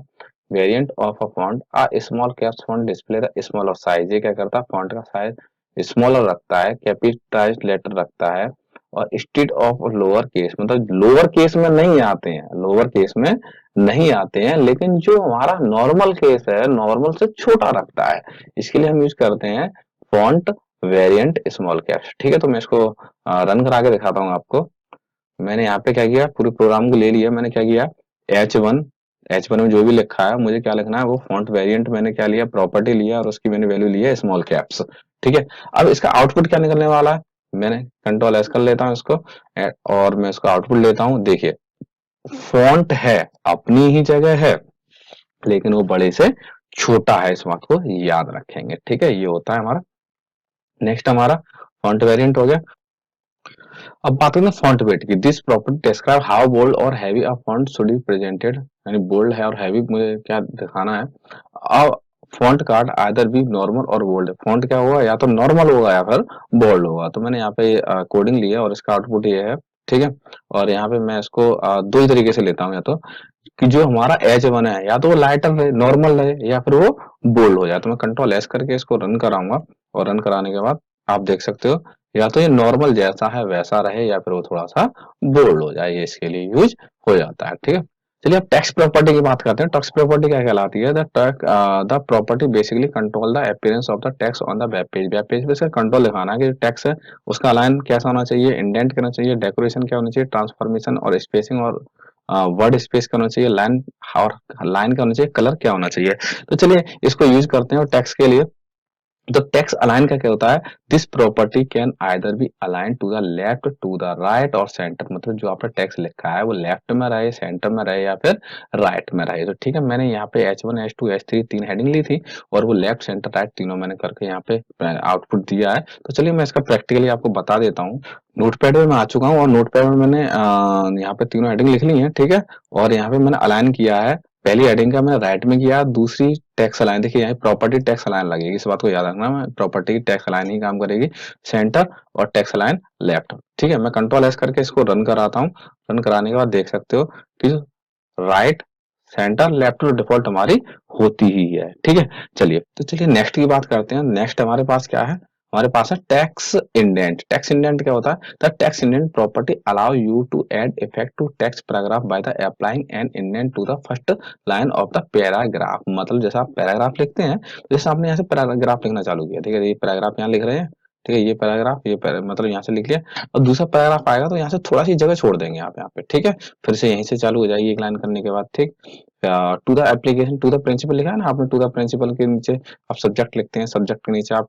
Variant of a font, a small caps font display the small of size. ये क्या करता है, फॉन्ट का साइज स्मॉलर रखता है, कैपिटलाइज्ड लेटर रखता है, और इंस्टेड ऑफ लोअर केस, मतलब लोअर केस में नहीं आते हैं, लोअर केस में नहीं आते हैं, लेकिन जो हमारा नॉर्मल केस है नॉर्मल से छोटा रखता है, इसके लिए हम यूज करते हैं फॉन्ट वेरिएंट स्मॉल कैप्स। ठीक है, तो मैं इसको रन करा के दिखाता हूँ आपको। मैंने यहाँ पे क्या किया, पूरे प्रोग्राम को ले लिया, मैंने क्या किया, H1, H1 में जो भी लिखा है मुझे क्या लिखना है, वो फॉन्ट वेरिएंट मैंने क्या लिया, प्रॉपर्टी लिया और उसकी मैंने वैल्यू ली है स्मॉल कैप्स। ठीक है, अब इसका आउटपुट क्या निकलने वाला है, मैंने कंट्रोल एस कर लेता हूँ इसको, और मैं इसको आउटपुट लेता हूँ। देखिए फॉन्ट है, अपनी ही जगह है, लेकिन वो बड़े से छोटा है, इस बात को याद रखेंगे। ठीक है, ये होता है हमारा। नेक्स्ट हमारा फॉन्ट वेरिएंट हो गया। अब बात करें फॉन्ट वेट की। This property describe how bold और heavy a font should be presented, यानी बोल्ड है और हैवी मुझे क्या दिखाना है। अब font card either be normal और बोल्ड, फॉन्ट क्या होगा, या तो नॉर्मल होगा या फिर बोल्ड होगा। तो मैंने यहाँ पे कोडिंग लिया और इसका आउटपुट ये है। ठीक है, और यहाँ पे मैं इसको दो ही तरीके से लेता हूँ, या तो कि जो हमारा H1 है या तो वो लाइटर रहे, नॉर्मल रहे, या फिर वो बोल्ड हो जाए। तो मैं कंट्रोल एस करके इसको रन कराऊंगा, और रन कराने के बाद आप देख सकते हो या तो ये नॉर्मल जैसा है वैसा रहे, या फिर वो थोड़ा सा बोल्ड हो जाए, ये इसके लिए यूज हो जाता है। ठीक है, चलिए अब टेक्स्ट प्रॉपर्टी की बात करते हैं। टेक्स्ट प्रॉपर्टी क्या कहलाती है, the property basically control the appearance of the text on the web page. Web page पे इसका कंट्रोल दिखाना है कि टेक्स्ट है उसका अलाइन कैसा होना चाहिए, इंडेंट करना चाहिए, डेकोरेशन क्या होना चाहिए, ट्रांसफॉर्मेशन और स्पेसिंग और वर्ड स्पेस का होना चाहिए, लाइन और लाइन का होना चाहिए, कलर क्या होना चाहिए। तो चलिए इसको यूज करते हैं और टेक्स्ट के लिए। तो टेक्स्ट अलाइन का क्या होता है, this property can either be align to the left, to the right और सेंटर, मतलब जो आपने टेक्स्ट लिखा है वो लेफ्ट में रहे, सेंटर में रहे, या फिर राइट में रहे। तो ठीक है, मैंने यहाँ पे H1 H2 H3 तीन हेडिंग ली थी, और वो लेफ्ट सेंटर राइट तीनों मैंने करके यहाँ पे आउटपुट दिया है। तो चलिए मैं इसका प्रैक्टिकली आपको बता देता हूँ। नोटपैड में मैं आ चुका हूँ, और नोटपैड में मैंने यहाँ पे तीनों हेडिंग लिख ली है। ठीक है, और यहाँ पे मैंने अलाइन किया है, पहली हेडिंग का मैंने राइट में किया, दूसरी टैक्स अलाइन, देखिए यहाँ प्रॉपर्टी टैक्स अलाइन लगेगी, इस बात को याद रखना, मैं प्रॉपर्टी टैक्स अलाइन ही काम करेगी, सेंटर और टैक्स अलाइन लेफ्ट। ठीक है, मैं कंट्रोल एस करके इसको रन कराता हूँ। रन कराने के बाद देख सकते हो कि राइट सेंटर लेफ्ट तो डिफॉल्ट हमारी होती ही है। ठीक है, चलिए तो चलिए नेक्स्ट की बात करते हैं। नेक्स्ट हमारे पास क्या है, हमारे पास है टैक्स इंडेंट। टैक्स इंडेंट क्या होता है, the text indent property allow you to add effect to text paragraph by the applying an indent to the first line of the paragraph. मतलब जैसा आप पैराग्राफ लिखते हैं, जैसे आपने यहाँ से पैराग्राफ लिखना चालू किया, ठीक है, ये पैराग्राफ यहाँ लिख रहे हैं, ठीक है, ये पैराग्राफ मतलब यहाँ से लिख लिया, और दूसरा पैराग्राफ आएगा तो यहाँ से थोड़ा सी जगह छोड़ देंगे आप यहाँ पे। ठीक है, फिर से यहीं से चालू हो जाएगी एक लाइन करने के बाद। ठीक, to the application, to the principle लिखा है ना आपने, टू द प्रिंसिपल के नीचे आप सब्जेक्ट लिखते हैं, सब्जेक्ट के नीचे आप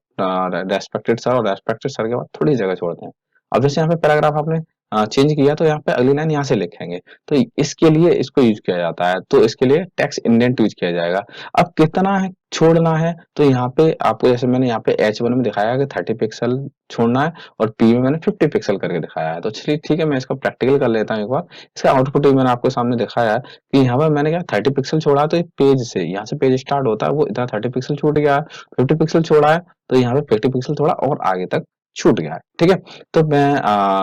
रेस्पेक्टेड सर, और रेस्पेक्टेड सर के बाद थोड़ी जगह छोड़ते हैं। अब जैसे यहाँ पे पैराग्राफ आपने चेंज किया, तो यहाँ पे अगली लाइन यहाँ से लिखेंगे, तो इसके लिए इसको यूज किया जाता है, तो इसके लिए टेक्स्ट इंडेंट यूज किया जाएगा। अब कितना है छोड़ना है, तो यहाँ पे आपको जैसे मैंने यहाँ पे H1 में दिखाया कि 30 पिक्सल छोड़ना है, और P में मैंने 50 पिक्सल करके दिखाया है। तो चलिए ठीक है, मैं इसका प्रैक्टिकल कर लेता हूँ एक बार। इसका आउटपुट भी मैंने आपको सामने दिखाया है कि यहाँ पर मैंने क्या 30 पिक्सल छोड़ा, तो एक पेज से यहाँ से पेज स्टार्ट होता है, वो इधर 30 पिक्सल छूट गया है, 50 पिक्सल छोड़ा है, तो यहाँ पे 50 पिक्सल थोड़ा और आगे तक छूट गया है। ठीक है, तो मैं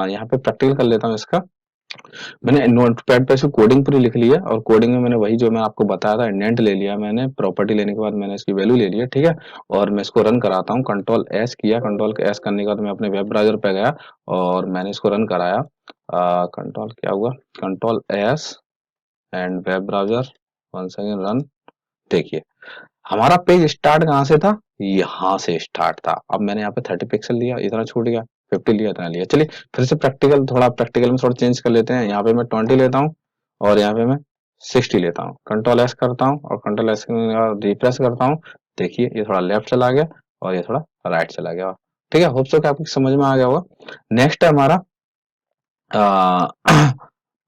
यहाँ पे प्रैक्टिकल कर लेता हूँ इसका। मैंने नोटपैड पे इसकी कोडिंग पूरी लिख ली है, और कोडिंग में मैंने वही जो मैं आपको बताया था इंडेंट ले लिया मैंने, प्रॉपर्टी लेने के बाद मैंने इसकी वैल्यू ले लिया। ठीक है, और मैं इसको रन कराता हूँ, कंट्रोल एस किया, कंट्रोल एस करने के बाद मैं अपने वेब ब्राउजर पे गया और मैंने इसको रन कराया। कंट्रोल क्या हुआ, control S and web browser, one second run. देखिए हमारा पेज स्टार्ट कहाँ से था, यहाँ से स्टार्ट था। अब मैंने यहाँ पे 30 पिक्सल लिया, इतना छूट गया, 50 लिया, इतना लिया। चलिए फिर से प्रैक्टिकल, थोड़ा प्रैक्टिकल में थोड़ा चेंज कर लेते हैं। यहाँ पे मैं 20 लेता हूँ, और यहाँ पे मैं 60 लेता हूँ, कंट्रोल एस करता हूँ, और कंट्रोल एस रिप्रेस करता हूँ। देखिए ये थोड़ा लेफ्ट चला गया, और ये थोड़ा राइट चला गया। ठीक है, होप सो कि आपको समझ में आ गया होगा। नेक्स्ट है हमारा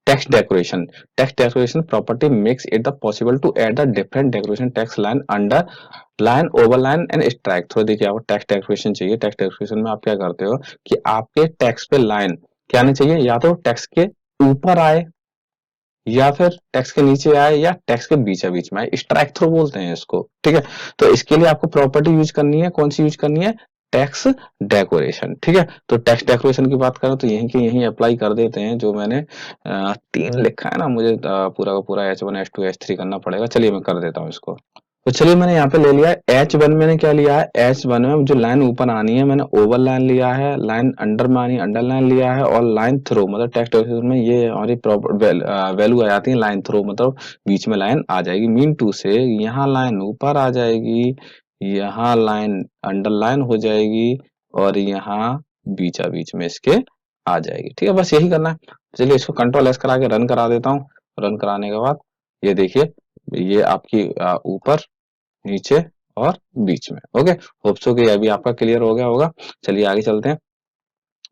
text decoration. Text decoration property makes it the possible to add the different decoration text line, under line, overline and strike। थोड़ा देखिए आपको टेक्स्ट डेकोरेशन चाहिए। टेक्स्ट डेकोरेशन में आप क्या करते हो कि आपके टेक्स्ट पे लाइन क्या आनी चाहिए, या तो टेक्स्ट के ऊपर आए, या फिर टेक्स्ट के नीचे आए, या टेक्स्ट के बीच बीच में आए, स्ट्राइक थ्रू बोलते हैं इसको। ठीक है, तो इसके लिए आपको प्रॉपर्टी यूज करनी है, कौन सी यूज करनी है, टेक्स्ट डेकोरेशन। ठीक है, तो टेक्स्ट डेकोरेशन की बात करें तो यहीं के यहीं अप्लाई कर देते हैं, जो मैंने तीन लिखा है ना, मुझे पूरा का पूरा H1 H2 H3 करना पड़ेगा। चलिए मैं कर देता हूँ इसको। तो चलिए मैंने यहाँ पे ले लिया है H1 मैंने क्या लिया है H1 में जो लाइन ऊपर आनी है मैंने ओवर लाइन लिया है, लाइन अंडर में आनी अंडर लाइन लिया है और लाइन थ्रो मतलब टेक्स्ट में ये हमारी वैल्यू आ जाती है लाइन थ्रो मतलब बीच में लाइन आ जाएगी मीन टू से यहाँ लाइन ऊपर आ जाएगी, यहाँ लाइन अंडरलाइन हो जाएगी और यहाँ बीचा बीच में इसके आ जाएगी। ठीक है, बस यही करना है। चलिए इसको कंट्रोल एस करा के रन करा देता हूँ। रन कराने के बाद ये देखिए ये आपकी ऊपर नीचे और बीच में। ओके, होप सो कि अभी आपका क्लियर हो गया होगा। चलिए आगे चलते हैं।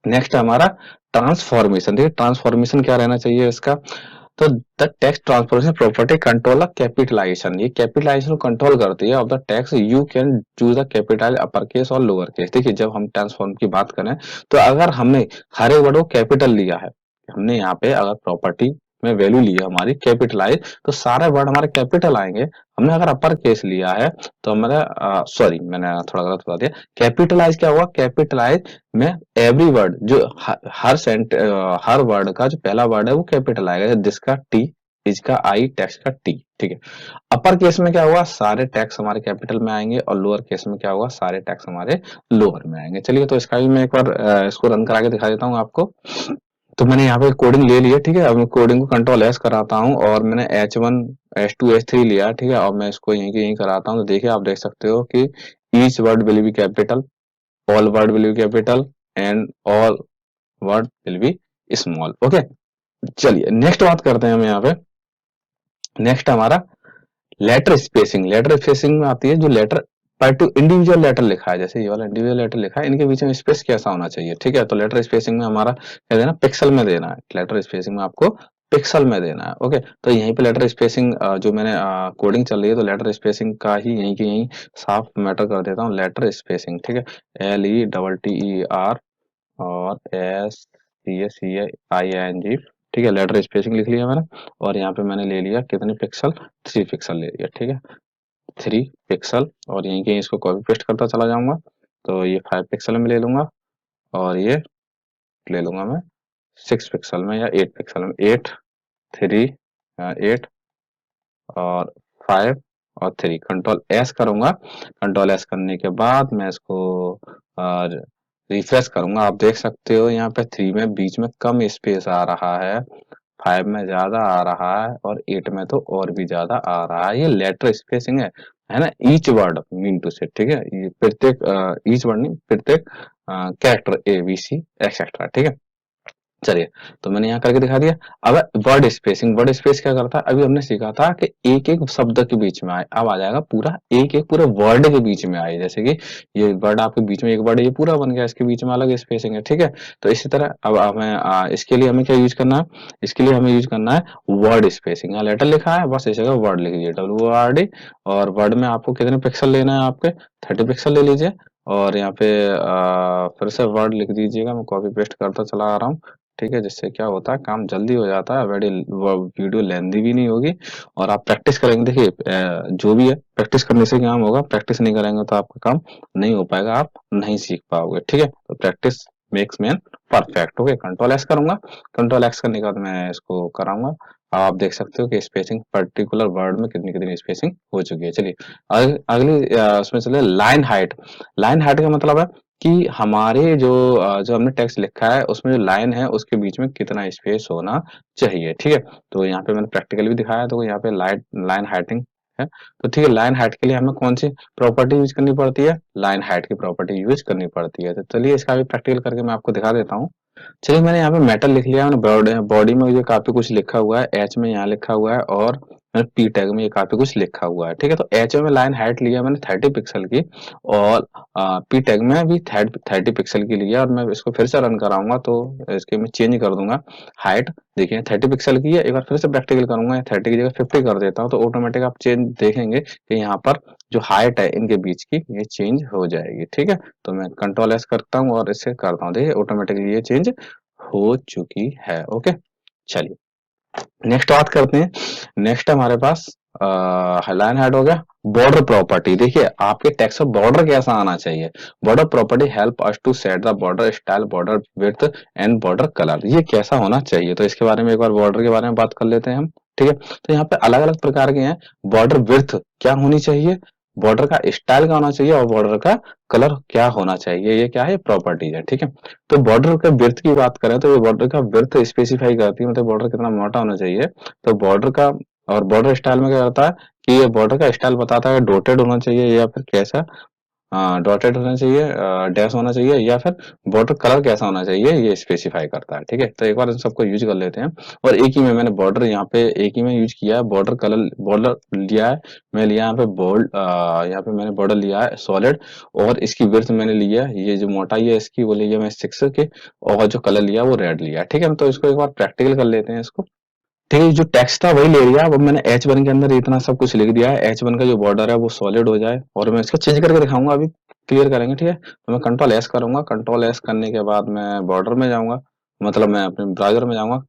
नेक्स्ट हमारा ट्रांसफॉर्मेशन। देखिए ट्रांसफॉर्मेशन क्या रहना चाहिए इसका, तो the text transformation property control capitalisation, ये कैपिटलाइजेशन को कंट्रोल करती है of the text. You can choose the capital upper case और लोअर केस। देखिए जब हम ट्रांसफॉर्म की बात करें तो अगर हमने हर एक वर्ड को कैपिटल लिया है, हमने यहाँ पे अगर प्रॉपर्टी में वैल्यू लिया हमारी कैपिटलाइज तो सारे वर्ड हमारे कैपिटल आएंगे। हमने अगर अपर केस लिया है तो हमारा सॉरी मैंने थोड़ा गलत बता दिया। कैपिटलाइज क्या हुआ, कैपिटलाइज में एवरी वर्ड जो हर वर्ड का जो पहला वर्ड है वो कैपिटल आएगा, जैसे दिस का टी, इज का आई, टेक्स्ट का टी। ठीक है, अपर केस में क्या हुआ, सारे टैक्स हमारे कैपिटल में आएंगे और लोअर केस में क्या हुआ, सारे टैक्स हमारे लोअर में आएंगे। चलिए तो इसका भी मैं एक बार इसको रन करा के दिखा देता हूँ आपको। तो मैंने यहाँ पे कोडिंग ले लिया। ठीक है, अब मैं कोडिंग को कंट्रोल एस कराता हूँ और मैंने H1 H2 H3 लिया। ठीक है, और मैं इसको यहीं के यहीं कराता हूँ। तो देखिए आप देख सकते हो कि each word will be capital, all word will be capital and all word will be small। Okay, चलिए नेक्स्ट बात करते हैं हम यहाँ पे। नेक्स्ट हमारा लेटर स्पेसिंग। लेटर स्पेसिंग में आती है जो लेटर पर टू इंडिविजुअल लेटर लिखा है, जैसे ये वाला इंडिविजुअल लेटर लिखा है, इनके बीच में स्पेस कैसा होना चाहिए। ठीक है, तो लेटर स्पेसिंग में हमारा क्या देना, पिक्सल में देना है। लेटर स्पेसिंग में आपको पिक्सल में देना है। ओके, तो यहीं पे लेटर स्पेसिंग जो मैंने कोडिंग चल रही है तो लेटर स्पेसिंग का ही यहीं की यहीं साफ मैटर कर देता हूँ। लेटर स्पेसिंग, ठीक है, LETTER और SPACING। ठीक है, लेटर स्पेसिंग लिख लिया मैंने और यहाँ पे मैंने ले लिया कितने पिक्सल, 3 पिक्सल ले लिया। ठीक है, 3 पिक्सल और यहीं के इसको कॉपी पेस्ट करता चला जाऊंगा। तो ये 5 पिक्सल में ले लूंगा और ये ले लूंगा मैं 6 पिक्सल में या 8 पिक्सल में। 8 3 8 और 5 और 3, कंट्रोल एस करूंगा। कंट्रोल एस करने के बाद मैं इसको रिफ्रेश करूंगा। आप देख सकते हो यहाँ पे 3 में बीच में कम स्पेस आ रहा है, 5 में ज्यादा आ रहा है और 8 में तो और भी ज्यादा आ रहा है। ये लेटर स्पेसिंग है ना, ईच वर्ड मीन टू से। ठीक है, ये प्रत्येक ईच वर्ड नहीं, प्रत्येक कैरेक्टर ABC एक्सेट्रा। ठीक है, चलिए तो मैंने यहाँ करके दिखा दिया। अब वर्ड स्पेसिंग। वर्ड स्पेस क्या करता है, अभी हमने सीखा था कि एक एक शब्द के बीच में आए, अब आ जाएगा पूरा एक एक पूरे वर्ड के बीच में आए। जैसे कि ये वर्ड आपके बीच में एक वर्ड ये पूरा बन गया, इसके बीच में अलग स्पेसिंग है। ठीक है, तो इसी तरह अब हमें इसके लिए हमें क्या यूज करना है, इसके लिए हमें यूज करना है वर्ड स्पेसिंग। यहाँ लेटर लिखा है, बस इस जगह वर्ड लिख लीजिए, WORD। और वर्ड में आपको कितने पिक्सल लेना है, आपके 30 पिक्सल ले लीजिए और यहाँ पे फिर से वर्ड लिख दीजिएगा। मैं कॉपी पेस्ट करता चला आ रहा हूँ। ठीक है, जिससे क्या होता है काम जल्दी हो जाता है, वीडियो लेंदी भी नहीं होगी और आप प्रैक्टिस करेंगे। देखिए जो भी है प्रैक्टिस करने से काम होगा, प्रैक्टिस नहीं करेंगे तो आपका काम नहीं हो पाएगा, आप नहीं सीख पाओगे। ठीक है, तो practice makes man perfect. Okay, control S करूंगा। कंट्रोल एक्स करने के बाद मैं इसको कराऊंगा। आप देख सकते हो कि स्पेसिंग पर्टिकुलर वर्ड में कितनी कितनी स्पेसिंग हो चुकी है। चलिए अगली उसमें चले लाइन हाइट। लाइन हाइट का मतलब है कि हमारे जो हमने टेक्स्ट लिखा है उसमें जो लाइन है उसके बीच में कितना स्पेस होना चाहिए। ठीक है, तो यहाँ पे मैंने प्रैक्टिकली भी दिखाया, तो यहाँ पे लाइन हाइटिंग है। तो ठीक है, लाइन हाइट के लिए हमें कौन सी प्रॉपर्टी यूज करनी पड़ती है, लाइन हाइट की प्रॉपर्टी यूज करनी पड़ती है। तो चलिए इसका भी प्रैक्टिकल करके मैं आपको दिखा देता हूँ। चलिए मैंने यहाँ पे मेटल लिख लिया, मैंने बॉडी में ये काफी कुछ लिखा हुआ है, एच में यहाँ लिखा हुआ है और पी टैग में ये काफी कुछ लिखा हुआ है। ठीक है, तो एच में लाइन हाइट लिया मैंने 30 पिक्सल की और पी टैग में भी 30 पिक्सल की लिया और मैं इसको फिर से रन कराऊंगा तो इसके मैं चेंज कर दूंगा हाइट। देखिए 30 पिक्सल की है, एक बार फिर से प्रैक्टिकल करूंगा, 30 की जगह 50 कर देता हूँ तो ऑटोमेटिक आप चेंज देखेंगे कि यहाँ पर जो हाइट है इनके बीच की ये चेंज हो जाएगी। ठीक है, तो मैं कंट्रोल एस करता हूँ और इसे करता हूँ, देखिए ऑटोमेटिकली ये चेंज हो चुकी है। ओके, चलिए नेक्स्ट बात करते हैं। नेक्स्ट हमारे पास लाइन हाइट हो गया। बॉर्डर प्रॉपर्टी, देखिए आपके टेक्स्ट में बॉर्डर कैसा आना चाहिए। Border property help us to set the border style, border width and border colour, ये कैसा होना चाहिए। तो इसके बारे में एक बार बॉर्डर के बारे में बात कर लेते हैं हम। ठीक है। तो यहाँ पे अलग अलग प्रकार के हैं। बॉर्डर विड्थ क्या होनी चाहिए, बॉर्डर का स्टाइल क्या होना चाहिए और बॉर्डर का कलर क्या होना चाहिए, ये क्या है, प्रॉपर्टीज है। ठीक है। तो बॉर्डर के विड्थ की बात करें तो ये बॉर्डर का विड्थ स्पेसिफाई करती है, मतलब बॉर्डर कितना मोटा होना चाहिए। तो बॉर्डर का और बॉर्डर स्टाइल में क्या करता है कि ये बॉर्डर का स्टाइल बताता है डॉटेड होना चाहिए या फिर कैसा, डॉटेड होना चाहिए, डैश होना चाहिए, या फिर बॉर्डर कलर कैसा होना चाहिए, ये स्पेसिफाई करता है। ठीक है। तो एक बार इन सबको यूज कर लेते हैं। और एक ही में मैंने बॉर्डर यहाँ पे एक ही में यूज किया है, बॉर्डर कलर बॉर्डर लिया है। मैं लिया यहाँ पे बोल्ड, यहाँ पे मैंने बॉर्डर लिया है सॉलिड, और इसकी विड्थ मैंने लिया है, ये जो मोटाई है इसकी वो लिया मैं 6 के, और जो कलर लिया वो रेड लिया। ठीक है। तो इसको एक बार प्रैक्टिकल कर लेते हैं इसको। ठीक है, जो टेक्स्ट था वही ले लिया। अब मैंने H1 के अंदर इतना सब कुछ लिख दिया है। H1 का जो बॉर्डर है वो सॉलिड हो जाए, और मैं इसको चेंज करके दिखाऊंगा, अभी क्लियर करेंगे। ठीक है। तो मैं कंट्रोल एस करूंगा, कंट्रोल एस करने के बाद मैं बॉर्डर में जाऊंगा, मतलब मैं अपने ब्राउजर में जाऊंगा,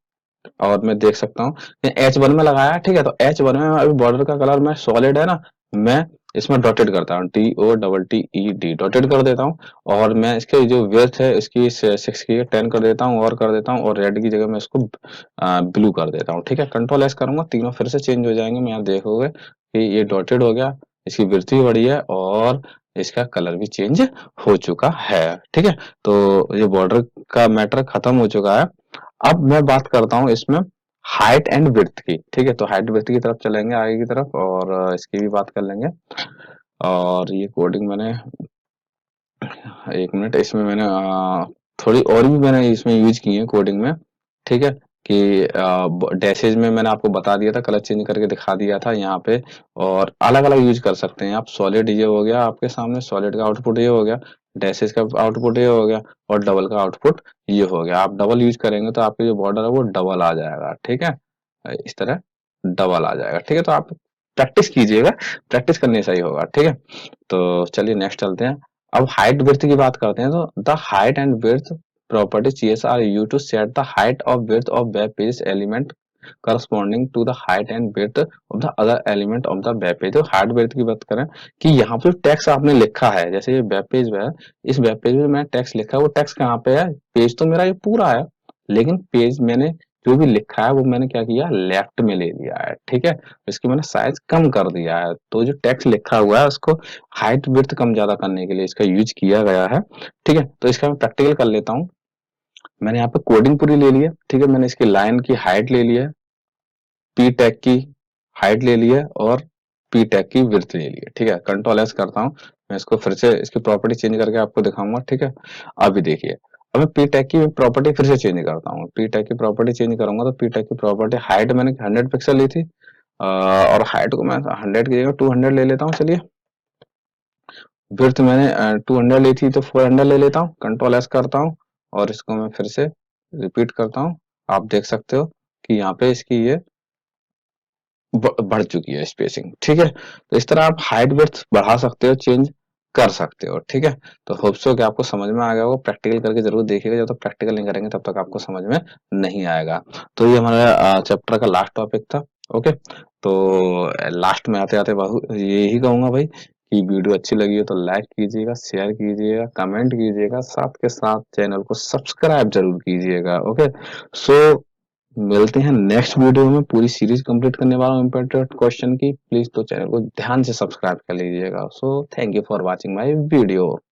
और मैं देख सकता हूँ H1 में लगाया। ठीक है। तो H1 में अभी बॉर्डर का कलर मैं सॉलिड है ना, मैं इसमें डॉटेड करता हूँ, DOTTED डॉटेड कर देता हूँ। और मैं इसके जो विड्थ है इसकी 6 की 10 कर देता हूँ, और कर देता हूँ, और रेड की जगह मैं इसको ब्लू कर देता हूँ। ठीक है। कंट्रोल एस करूंगा, तीनों फिर से चेंज हो जाएंगे। मैं यहाँ देखोगे कि ये डॉटेड हो गया, इसकी विड्थ भी बढ़ी है, और इसका कलर भी चेंज हो चुका है। ठीक है। तो ये बॉर्डर का मैटर खत्म हो चुका है। अब मैं बात करता हूँ इसमें हाइट एंड विड्थ की। ठीक है। तो हाइट विड्थ की तरफ चलेंगे आगे की तरफ, और इसकी भी बात कर लेंगे। और ये कोडिंग मैंने, एक मिनट, इसमें मैंने थोड़ी और भी मैंने इसमें यूज की है कोडिंग में। ठीक है। कि डैशेज में मैंने आपको बता दिया था, कलर चेंज करके दिखा दिया था यहाँ पे। और अलग अलग यूज कर सकते हैं आप। सॉलिड ये हो गया आपके सामने, सॉलिड का आउटपुट ये हो गया, डैशेज का आउटपुट ये हो गया, और डबल का आउटपुट ये हो गया। आप डबल यूज करेंगे तो आपके जो बॉर्डर है वो डबल आ जाएगा। ठीक है। इस तरह डबल आ जाएगा। ठीक है। तो आप प्रैक्टिस कीजिएगा, प्रैक्टिस करने से ही होगा। ठीक है। तो चलिए नेक्स्ट चलते हैं। अब हाइट विड्थ की बात करते हैं। तो the height and width property CS are used to set the height or width of web page element corresponding to the height and width of the other element of the web page। तो हाइट विड्थ की बात करें कि यहाँ पे टेक्स्ट आपने लिखा है, जैसे ये वेब पेज है, इस वेब पेज में मैं टेक्स्ट लिखा है, वो टेक्स्ट कहाँ पे है, पेज तो मेरा ये पूरा है, लेकिन पेज मैंने जो भी लिखा है वो मैंने क्या किया, लेफ्ट में ले लिया है। ठीक है। इसकी मैंने साइज कम कर दिया है। तो जो टेक्स्ट लिखा हुआ है उसको हाइट विड्थ कम ज्यादा करने के लिए इसका यूज किया गया है। ठीक है। तो इसका मैं प्रैक्टिकल कर लेता हूँ। मैंने यहाँ पे कोडिंग पूरी ले ली है। ठीक है। मैंने इसकी लाइन की हाइट ले ली है, पी टैग की हाइट ले ली है, और पी टैग की विड्थ ले ली है। ठीक है। कंट्रोल एस करता हूँ। मैं इसको फिर से इसकी प्रॉपर्टी चेंज करके आपको दिखाऊंगा। ठीक है। अभी देखिए, अब मैं पी टैग की प्रॉपर्टी फिर से चेंज करता हूँ। पी टैग की प्रॉपर्टी चेंज करूंगा तो पी टैग की प्रॉपर्टी हाइट मैंने 100 पिक्सल ली थी, और हाइट को मैं 100 की जगह 200 ले लेता हूँ। चलिए, विड्थ मैंने 200 ली थी तो 400 ले लेता हूँ। कंट्रोल एस करता हूँ, और इसको मैं फिर से रिपीट करता हूँ। आप देख सकते हो कि यहाँ पे इसकी ये बढ़ चुकी है स्पेसिंग। ठीक है। तो इस तरह आप हाइट विड्थ बढ़ा सकते हो, चेंज कर सकते हो। ठीक है। तो होप सो कि आपको समझ में आ गया होगा। प्रैक्टिकल करके जरूर देखिएगा, जब तक प्रैक्टिकल नहीं करेंगे तब तक आपको समझ में नहीं आएगा। तो ये हमारा चैप्टर का लास्ट टॉपिक था। ओके। तो लास्ट में आते आते बहु यही कहूंगा भाई कि वीडियो अच्छी लगी हो तो लाइक कीजिएगा, शेयर कीजिएगा, कमेंट कीजिएगा, साथ के साथ चैनल को सब्सक्राइब जरूर कीजिएगा। ओके। सो मिलते हैं नेक्स्ट वीडियो में। पूरी सीरीज कंप्लीट करने वाला हूँ इम्पोर्टेंट क्वेश्चन की। प्लीज तो चैनल को ध्यान से सब्सक्राइब कर लीजिएगा। So thank you for watching my video.